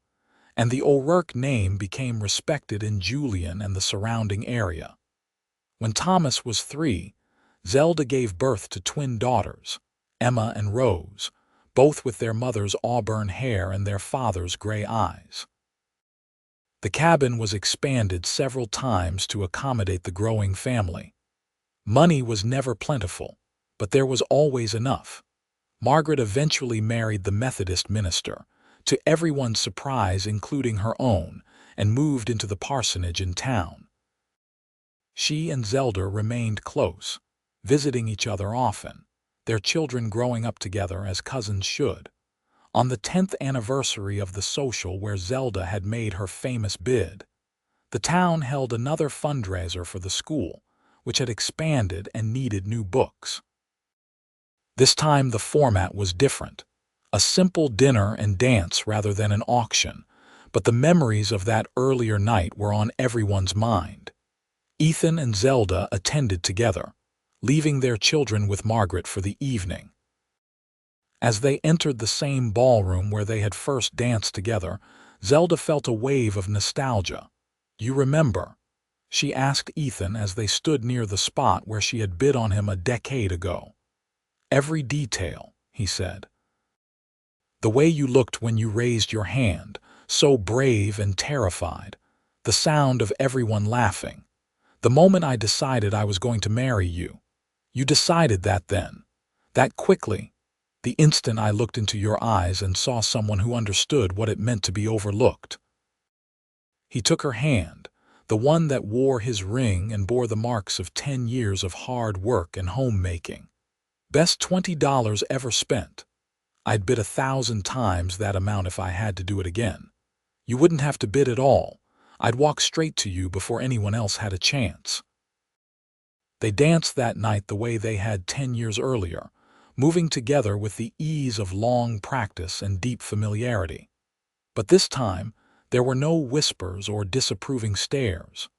and the O'Rourke name became respected in Julian and the surrounding area. When Thomas was 3, Zelda gave birth to twin daughters, Emma and Rose, both with their mother's auburn hair and their father's gray eyes. The cabin was expanded several times to accommodate the growing family. Money was never plentiful, but there was always enough. Margaret eventually married the Methodist minister, to everyone's surprise including her own, and moved into the parsonage in town. She and Zelda remained close, visiting each other often, their children growing up together as cousins should. On the 10th anniversary of the social where Zelda had made her famous bid, the town held another fundraiser for the school, which had expanded and needed new books. This time the format was different, a simple dinner and dance rather than an auction, but the memories of that earlier night were on everyone's mind. Ethan and Zelda attended together, leaving their children with Margaret for the evening. As they entered the same ballroom where they had first danced together, Zelda felt a wave of nostalgia. "You remember?" she asked Ethan as they stood near the spot where she had bid on him a decade ago. "Every detail," he said. "The way you looked when you raised your hand, so brave and terrified. The sound of everyone laughing. The moment I decided I was going to marry you. You decided that then. That quickly. The instant I looked into your eyes and saw someone who understood what it meant to be overlooked." He took her hand, the one that wore his ring and bore the marks of 10 years of hard work and homemaking. "Best $20 ever spent. I'd bid 1,000 times that amount if I had to do it again. You wouldn't have to bid at all. I'd walk straight to you before anyone else had a chance." They danced that night the way they had 10 years earlier, moving together with the ease of long practice and deep familiarity. But this time, there were no whispers or disapproving stares.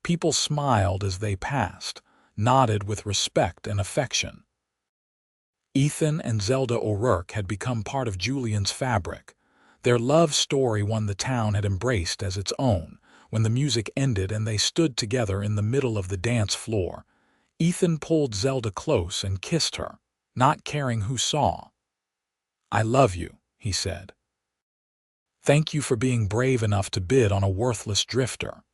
People smiled as they passed, nodded with respect and affection. Ethan and Zelda O'Rourke had become part of Julian's fabric. Their love story one the town had embraced as its own. When the music ended and they stood together in the middle of the dance floor, Ethan pulled Zelda close and kissed her, not caring who saw. "I love you," he said. "Thank you for being brave enough to bid on a worthless drifter."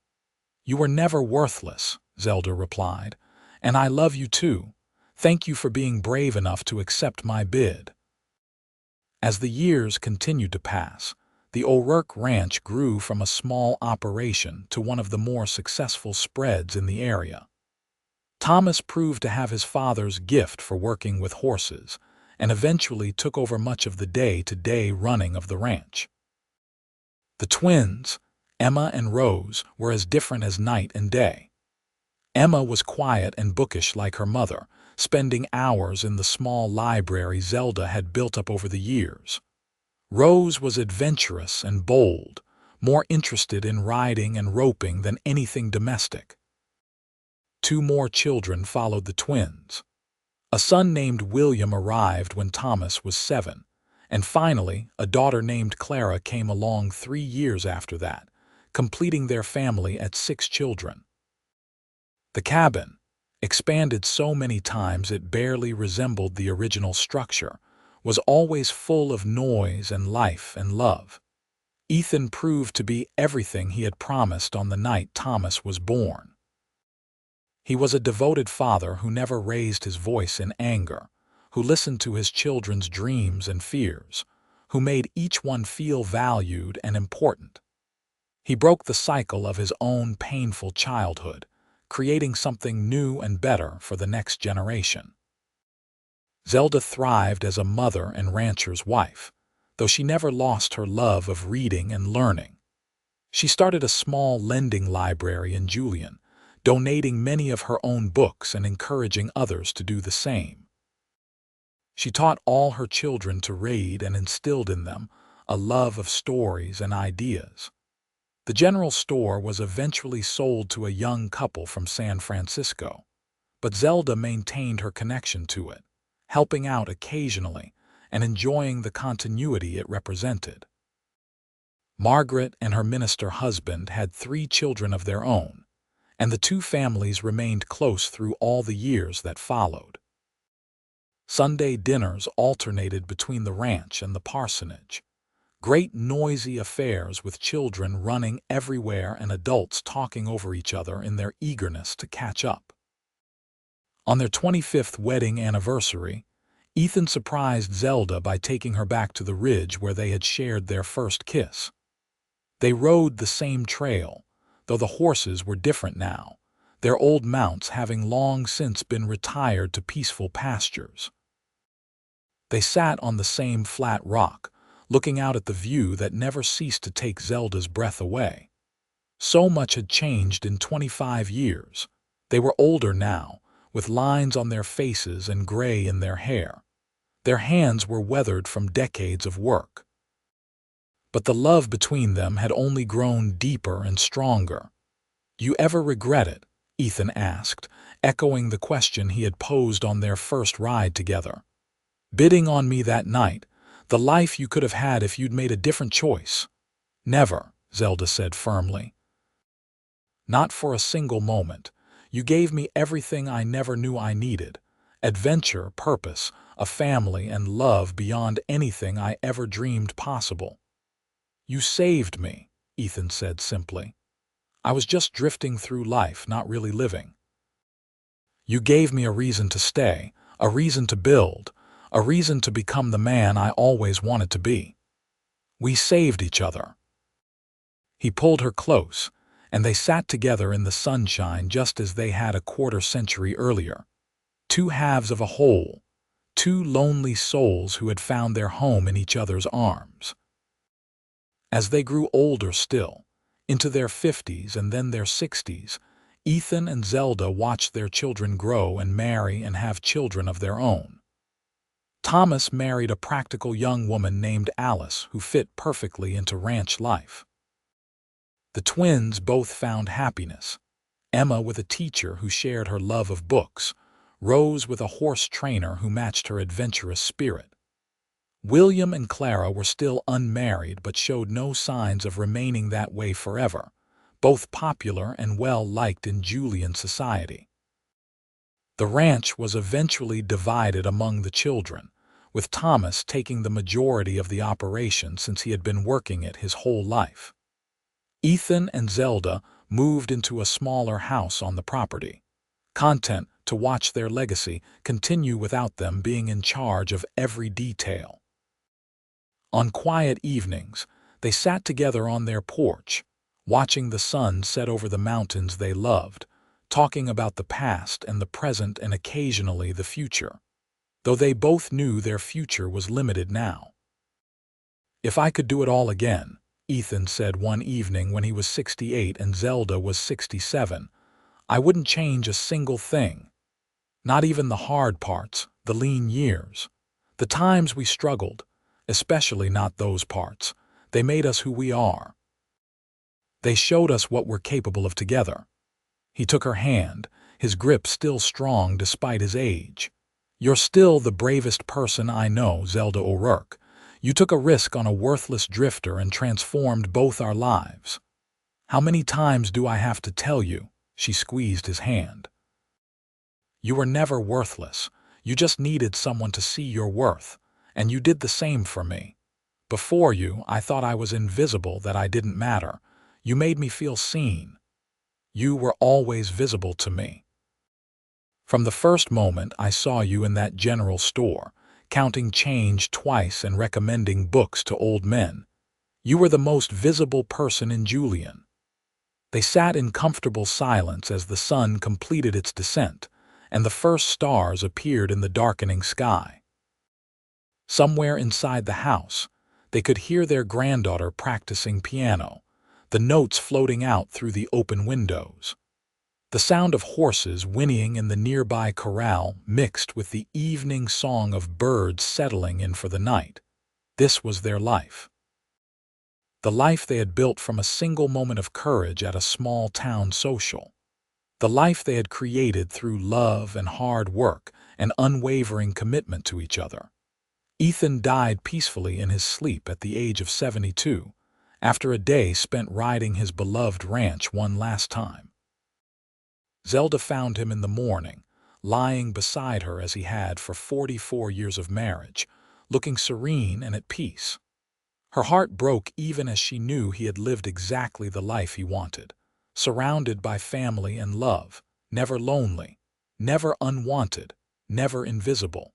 "You were never worthless," Zelda replied, "and I love you too. Thank you for being brave enough to accept my bid." As the years continued to pass, the O'Rourke Ranch grew from a small operation to one of the more successful spreads in the area. Thomas proved to have his father's gift for working with horses, and eventually took over much of the day-to-day running of the ranch. The twins, Emma and Rose, were as different as night and day. Emma was quiet and bookish like her mother, spending hours in the small library Zelda had built up over the years. Rose was adventurous and bold, more interested in riding and roping than anything domestic. 2 more children followed the twins. A son named William arrived when Thomas was 7, and finally a daughter named Clara came along 3 years after that, completing their family at 6 children. The cabin, expanded so many times it barely resembled the original structure, was always full of noise and life and love. Ethan proved to be everything he had promised on the night Thomas was born. He was a devoted father who never raised his voice in anger, who listened to his children's dreams and fears, who made each one feel valued and important. He broke the cycle of his own painful childhood, creating something new and better for the next generation. Zelda thrived as a mother and rancher's wife, though she never lost her love of reading and learning. She started a small lending library in Julian, donating many of her own books and encouraging others to do the same. She taught all her children to read and instilled in them a love of stories and ideas. The general store was eventually sold to a young couple from San Francisco, but Zelda maintained her connection to it, helping out occasionally and enjoying the continuity it represented. Margaret and her minister husband had 3 children of their own, and the two families remained close through all the years that followed. Sunday dinners alternated between the ranch and the parsonage, great noisy affairs with children running everywhere and adults talking over each other in their eagerness to catch up. On their 25th wedding anniversary, Ethan surprised Zelda by taking her back to the ridge where they had shared their first kiss. They rode the same trail, though the horses were different now, their old mounts having long since been retired to peaceful pastures. They sat on the same flat rock, looking out at the view that never ceased to take Zelda's breath away. So much had changed in 25 years. They were older now, with lines on their faces and gray in their hair. Their hands were weathered from decades of work. But the love between them had only grown deeper and stronger. "Do you ever regret it?" Ethan asked, echoing the question he had posed on their first ride together. "Bidding on me that night, the life you could have had if you'd made a different choice." "Never," Zelda said firmly. "Not for a single moment. You gave me everything I never knew I needed. Adventure, purpose, a family, and love beyond anything I ever dreamed possible." "You saved me," Ethan said simply. "I was just drifting through life, not really living. You gave me a reason to stay, a reason to build, a reason to become the man I always wanted to be. We saved each other." He pulled her close, and they sat together in the sunshine just as they had a quarter-century earlier. Two halves of a whole, two lonely souls who had found their home in each other's arms. As they grew older still, into their 50s and then their 60s, Ethan and Zelda watched their children grow and marry and have children of their own. Thomas married a practical young woman named Alice who fit perfectly into ranch life. The twins both found happiness, Emma with a teacher who shared her love of books, Rose with a horse trainer who matched her adventurous spirit. William and Clara were still unmarried but showed no signs of remaining that way forever, both popular and well-liked in Julian society. The ranch was eventually divided among the children, with Thomas taking the majority of the operation since he had been working it his whole life. Ethan and Zelda moved into a smaller house on the property, content to watch their legacy continue without them being in charge of every detail. On quiet evenings, they sat together on their porch, watching the sun set over the mountains they loved, talking about the past and the present and occasionally the future, though they both knew their future was limited now. "If I could do it all again," Ethan said one evening when he was 68 and Zelda was 67, "I wouldn't change a single thing. Not even the hard parts, the lean years, the times we struggled, especially not those parts. They made us who we are. They showed us what we're capable of together." He took her hand, his grip still strong despite his age. "You're still the bravest person I know, Zelda O'Rourke. You took a risk on a worthless drifter and transformed both our lives. How many times do I have to tell you?" She squeezed his hand. "You were never worthless. You just needed someone to see your worth, and you did the same for me. Before you, I thought I was invisible, that I didn't matter. You made me feel seen. You were always visible to me. From the first moment I saw you in that general store, counting change twice and recommending books to old men, you were the most visible person in Julian." They sat in comfortable silence as the sun completed its descent, and the first stars appeared in the darkening sky. Somewhere inside the house, they could hear their granddaughter practicing piano, the notes floating out through the open windows. The sound of horses whinnying in the nearby corral mixed with the evening song of birds settling in for the night. This was their life. The life they had built from a single moment of courage at a small town social. The life they had created through love and hard work and unwavering commitment to each other. Ethan died peacefully in his sleep at the age of 72, after a day spent riding his beloved ranch one last time. Zelda found him in the morning, lying beside her as he had for 44 years of marriage, looking serene and at peace. Her heart broke even as she knew he had lived exactly the life he wanted, surrounded by family and love, never lonely, never unwanted, never invisible.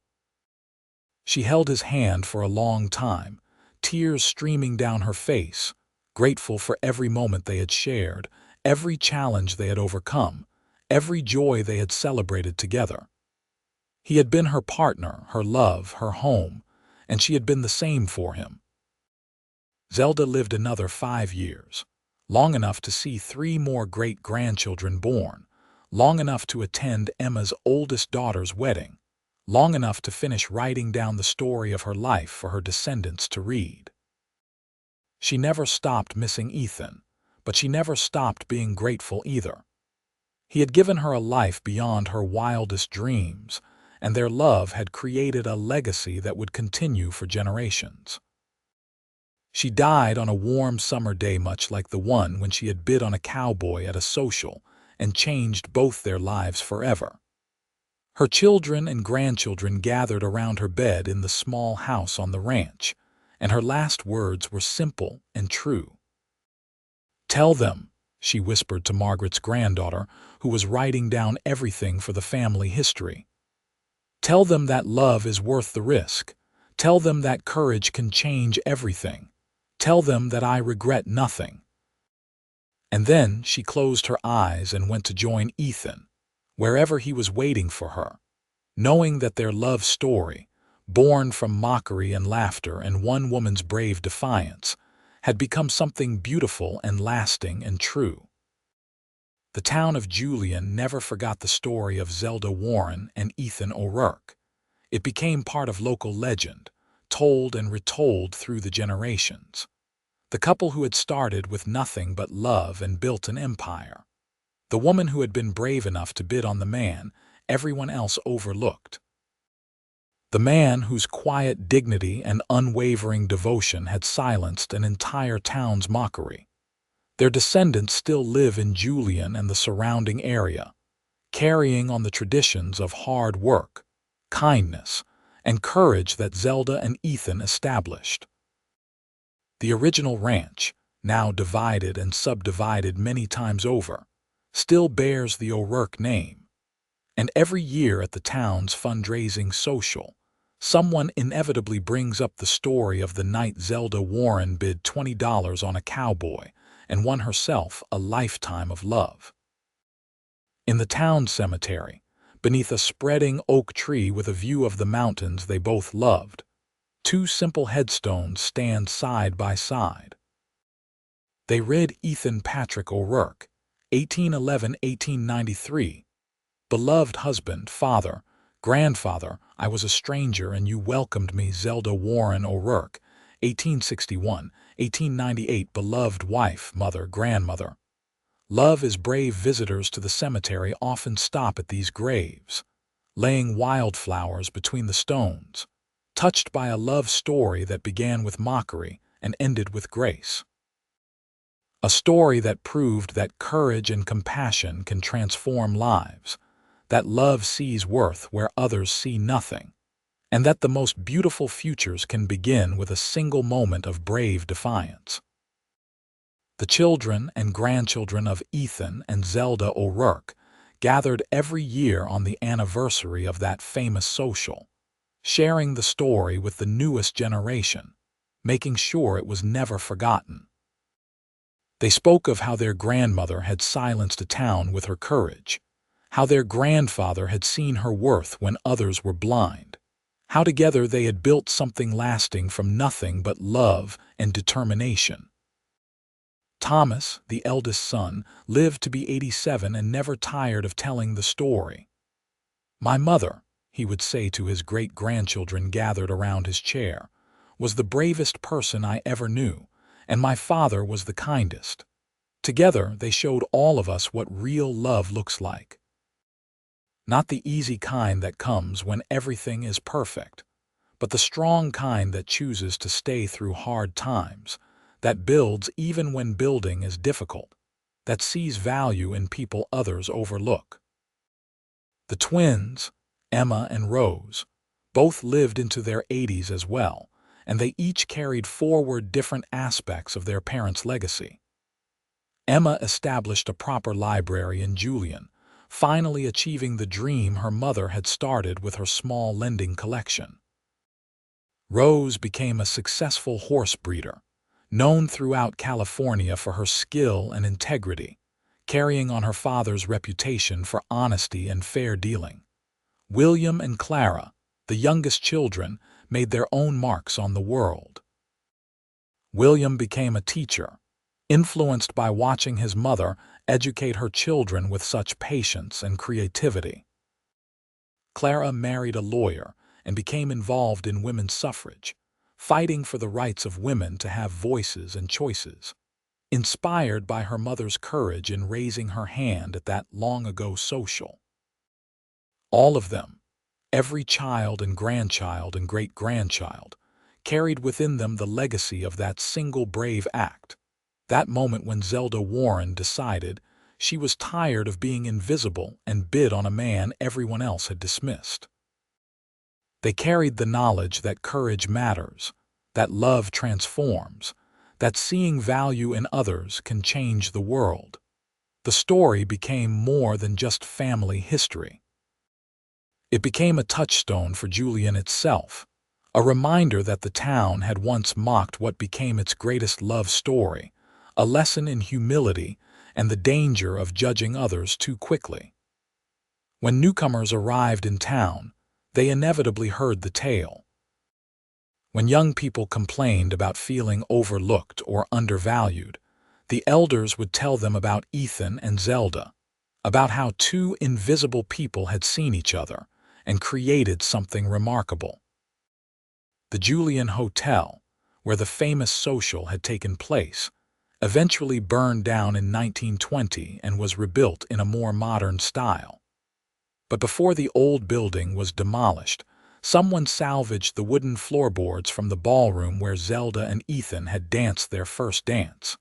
She held his hand for a long time, tears streaming down her face, grateful for every moment they had shared, every challenge they had overcome, every joy they had celebrated together. He had been her partner, her love, her home, and she had been the same for him. Zelda lived another 5 years, long enough to see 3 more great-grandchildren born, long enough to attend Emma's oldest daughter's wedding, long enough to finish writing down the story of her life for her descendants to read. She never stopped missing Ethan, but she never stopped being grateful either. He had given her a life beyond her wildest dreams, and their love had created a legacy that would continue for generations. She died on a warm summer day much like the one when she had bid on a cowboy at a social and changed both their lives forever. Her children and grandchildren gathered around her bed in the small house on the ranch, and her last words were simple and true. "Tell them," she whispered to Margaret's granddaughter, who was writing down everything for the family history. "Tell them that love is worth the risk. Tell them that courage can change everything. Tell them that I regret nothing." And then she closed her eyes and went to join Ethan, wherever he was waiting for her, knowing that their love story, born from mockery and laughter and one woman's brave defiance, had become something beautiful and lasting and true. The town of Julian never forgot the story of Zelda Warren and Ethan O'Rourke. It became part of local legend, told and retold through the generations. The couple who had started with nothing but love and built an empire. The woman who had been brave enough to bid on the man everyone else overlooked. The man whose quiet dignity and unwavering devotion had silenced an entire town's mockery. Their descendants still live in Julian and the surrounding area, carrying on the traditions of hard work, kindness, and courage that Zelda and Ethan established. The original ranch, now divided and subdivided many times over, still bears the O'Rourke name. And every year at the town's fundraising social, someone inevitably brings up the story of the night Zelda Warren bid $20 on a cowboy and won herself a lifetime of love. In the town cemetery, beneath a spreading oak tree with a view of the mountains they both loved, 2 simple headstones stand side by side. They read Ethan Patrick O'Rourke, 1811–1893, beloved husband, father, grandfather, I was a stranger and you welcomed me. Zelda Warren O'Rourke, 1861–1898, beloved wife, mother, grandmother. Love is brave. Visitors to the cemetery often stop at these graves, laying wildflowers between the stones, touched by a love story that began with mockery and ended with grace. A story that proved that courage and compassion can transform lives, that love sees worth where others see nothing, and that the most beautiful futures can begin with a single moment of brave defiance. The children and grandchildren of Ethan and Zelda O'Rourke gathered every year on the anniversary of that famous social, sharing the story with the newest generation, making sure it was never forgotten. They spoke of how their grandmother had silenced a town with her courage, how their grandfather had seen her worth when others were blind, how together they had built something lasting from nothing but love and determination. Thomas, the eldest son, lived to be 87 and never tired of telling the story. "My mother," he would say to his great-grandchildren gathered around his chair, "was the bravest person I ever knew, and my father was the kindest. Together, they showed all of us what real love looks like. Not the easy kind that comes when everything is perfect, but the strong kind that chooses to stay through hard times, that builds even when building is difficult, that sees value in people others overlook. The twins, Emma and Rose, both lived into their 80s as well, and they each carried forward different aspects of their parents' legacy. Emma established a proper library in Julian, finally achieving the dream her mother had started with her small lending collection. Rose became a successful horse breeder, known throughout California for her skill and integrity, carrying on her father's reputation for honesty and fair dealing. William and Clara, the youngest children, made their own marks on the world. William became a teacher, influenced by watching his mother educate her children with such patience and creativity. Clara married a lawyer and became involved in women's suffrage, fighting for the rights of women to have voices and choices, inspired by her mother's courage in raising her hand at that long-ago social. All of them, every child and grandchild and great-grandchild, carried within them the legacy of that single brave act, that moment when Zelda Warren decided she was tired of being invisible and bid on a man everyone else had dismissed. They carried the knowledge that courage matters, that love transforms, that seeing value in others can change the world. The story became more than just family history. It became a touchstone for Julian itself, a reminder that the town had once mocked what became its greatest love story, a lesson in humility and the danger of judging others too quickly. When newcomers arrived in town, they inevitably heard the tale. When young people complained about feeling overlooked or undervalued, the elders would tell them about Ethan and Zelda, about how two invisible people had seen each other and created something remarkable. The Julian Hotel, where the famous social had taken place, eventually burned down in 1920 and was rebuilt in a more modern style. But before the old building was demolished, someone salvaged the wooden floorboards from the ballroom where Zelda and Ethan had danced their first dance.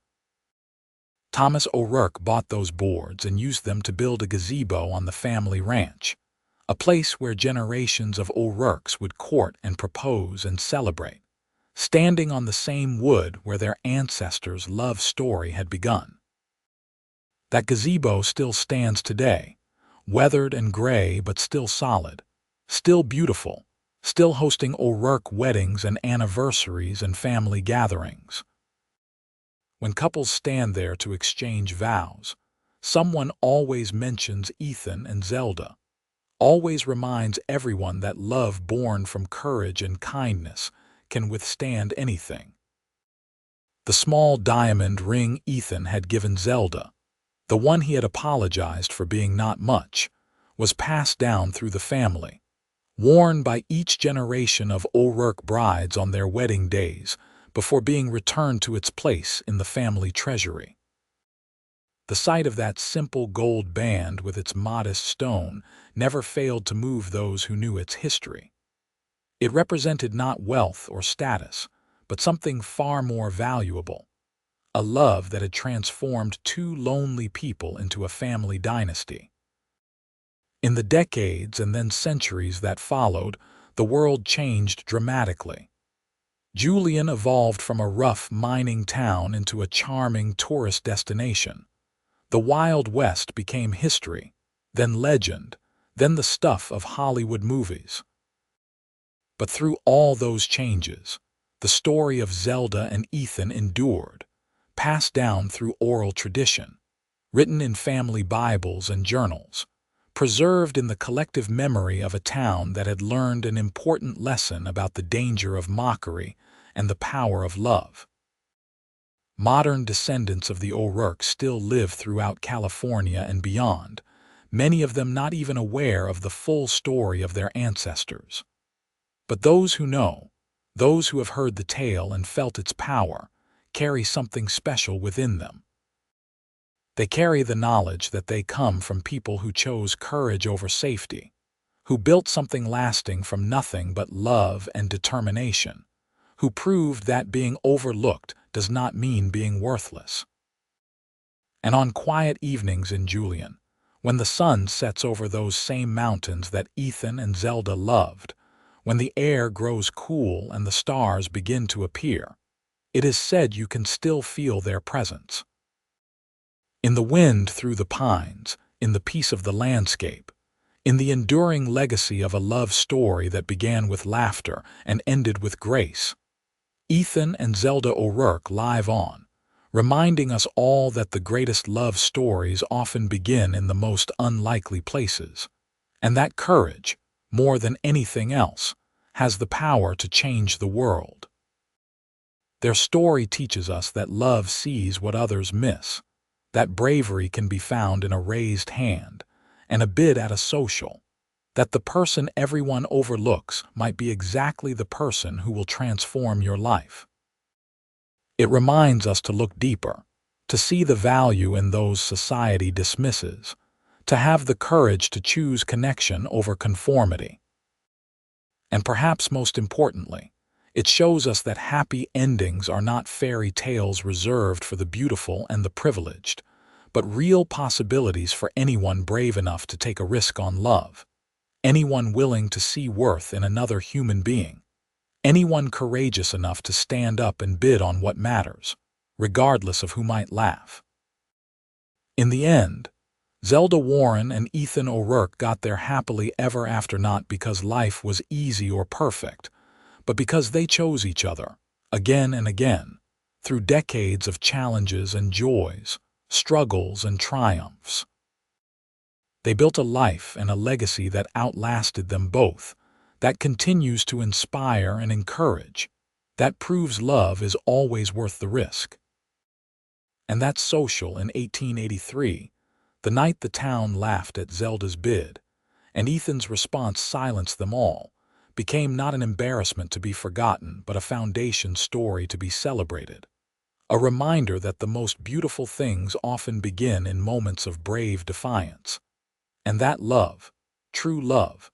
Thomas O'Rourke bought those boards and used them to build a gazebo on the family ranch, a place where generations of O'Rourkes would court and propose and celebrate, standing on the same wood where their ancestors' love story had begun. That gazebo still stands today, weathered and gray but still solid, still beautiful, still hosting O'Rourke weddings and anniversaries and family gatherings. When couples stand there to exchange vows, someone always mentions Ethan and Zelda, always reminds everyone that love born from courage and kindness can withstand anything. The small diamond ring Ethan had given Zelda, the one he had apologized for being not much, was passed down through the family, worn by each generation of O'Rourke brides on their wedding days before being returned to its place in the family treasury. The sight of that simple gold band with its modest stone never failed to move those who knew its history. It represented not wealth or status, but something far more valuable, a love that had transformed two lonely people into a family dynasty. In the decades and then centuries that followed, the world changed dramatically. Julian evolved from a rough mining town into a charming tourist destination. The Wild West became history, then legend, then the stuff of Hollywood movies. But through all those changes, the story of Zelda and Ethan endured, passed down through oral tradition, written in family Bibles and journals, preserved in the collective memory of a town that had learned an important lesson about the danger of mockery and the power of love. Modern descendants of the O'Rourke still live throughout California and beyond, many of them not even aware of the full story of their ancestors. But those who know, those who have heard the tale and felt its power, carry something special within them. They carry the knowledge that they come from people who chose courage over safety, who built something lasting from nothing but love and determination, who proved that being overlooked does not mean being worthless. And on quiet evenings in Julian, when the sun sets over those same mountains that Ethan and Zelda loved, when the air grows cool and the stars begin to appear, it is said you can still feel their presence. In the wind through the pines, in the peace of the landscape, in the enduring legacy of a love story that began with laughter and ended with grace, Ethan and Zelda O'Rourke live on, reminding us all that the greatest love stories often begin in the most unlikely places, and that courage, more than anything else, has the power to change the world. Their story teaches us that love sees what others miss, that bravery can be found in a raised hand and a bid at a social, that the person everyone overlooks might be exactly the person who will transform your life. It reminds us to look deeper, to see the value in those society dismisses, to have the courage to choose connection over conformity. And perhaps most importantly, it shows us that happy endings are not fairy tales reserved for the beautiful and the privileged, but real possibilities for anyone brave enough to take a risk on love, anyone willing to see worth in another human being, anyone courageous enough to stand up and bid on what matters, regardless of who might laugh. In the end, Zelda Warren and Ethan O'Rourke got their happily ever after not because life was easy or perfect, but because they chose each other, again and again, through decades of challenges and joys, struggles and triumphs. They built a life and a legacy that outlasted them both, that continues to inspire and encourage, that proves love is always worth the risk. And that social in 1883, the night the town laughed at Zelda's bid, and Ethan's response silenced them all, became not an embarrassment to be forgotten but a foundation story to be celebrated. A reminder that the most beautiful things often begin in moments of brave defiance, and that love, true love,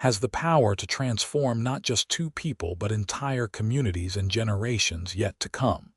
has the power to transform not just two people but entire communities and generations yet to come.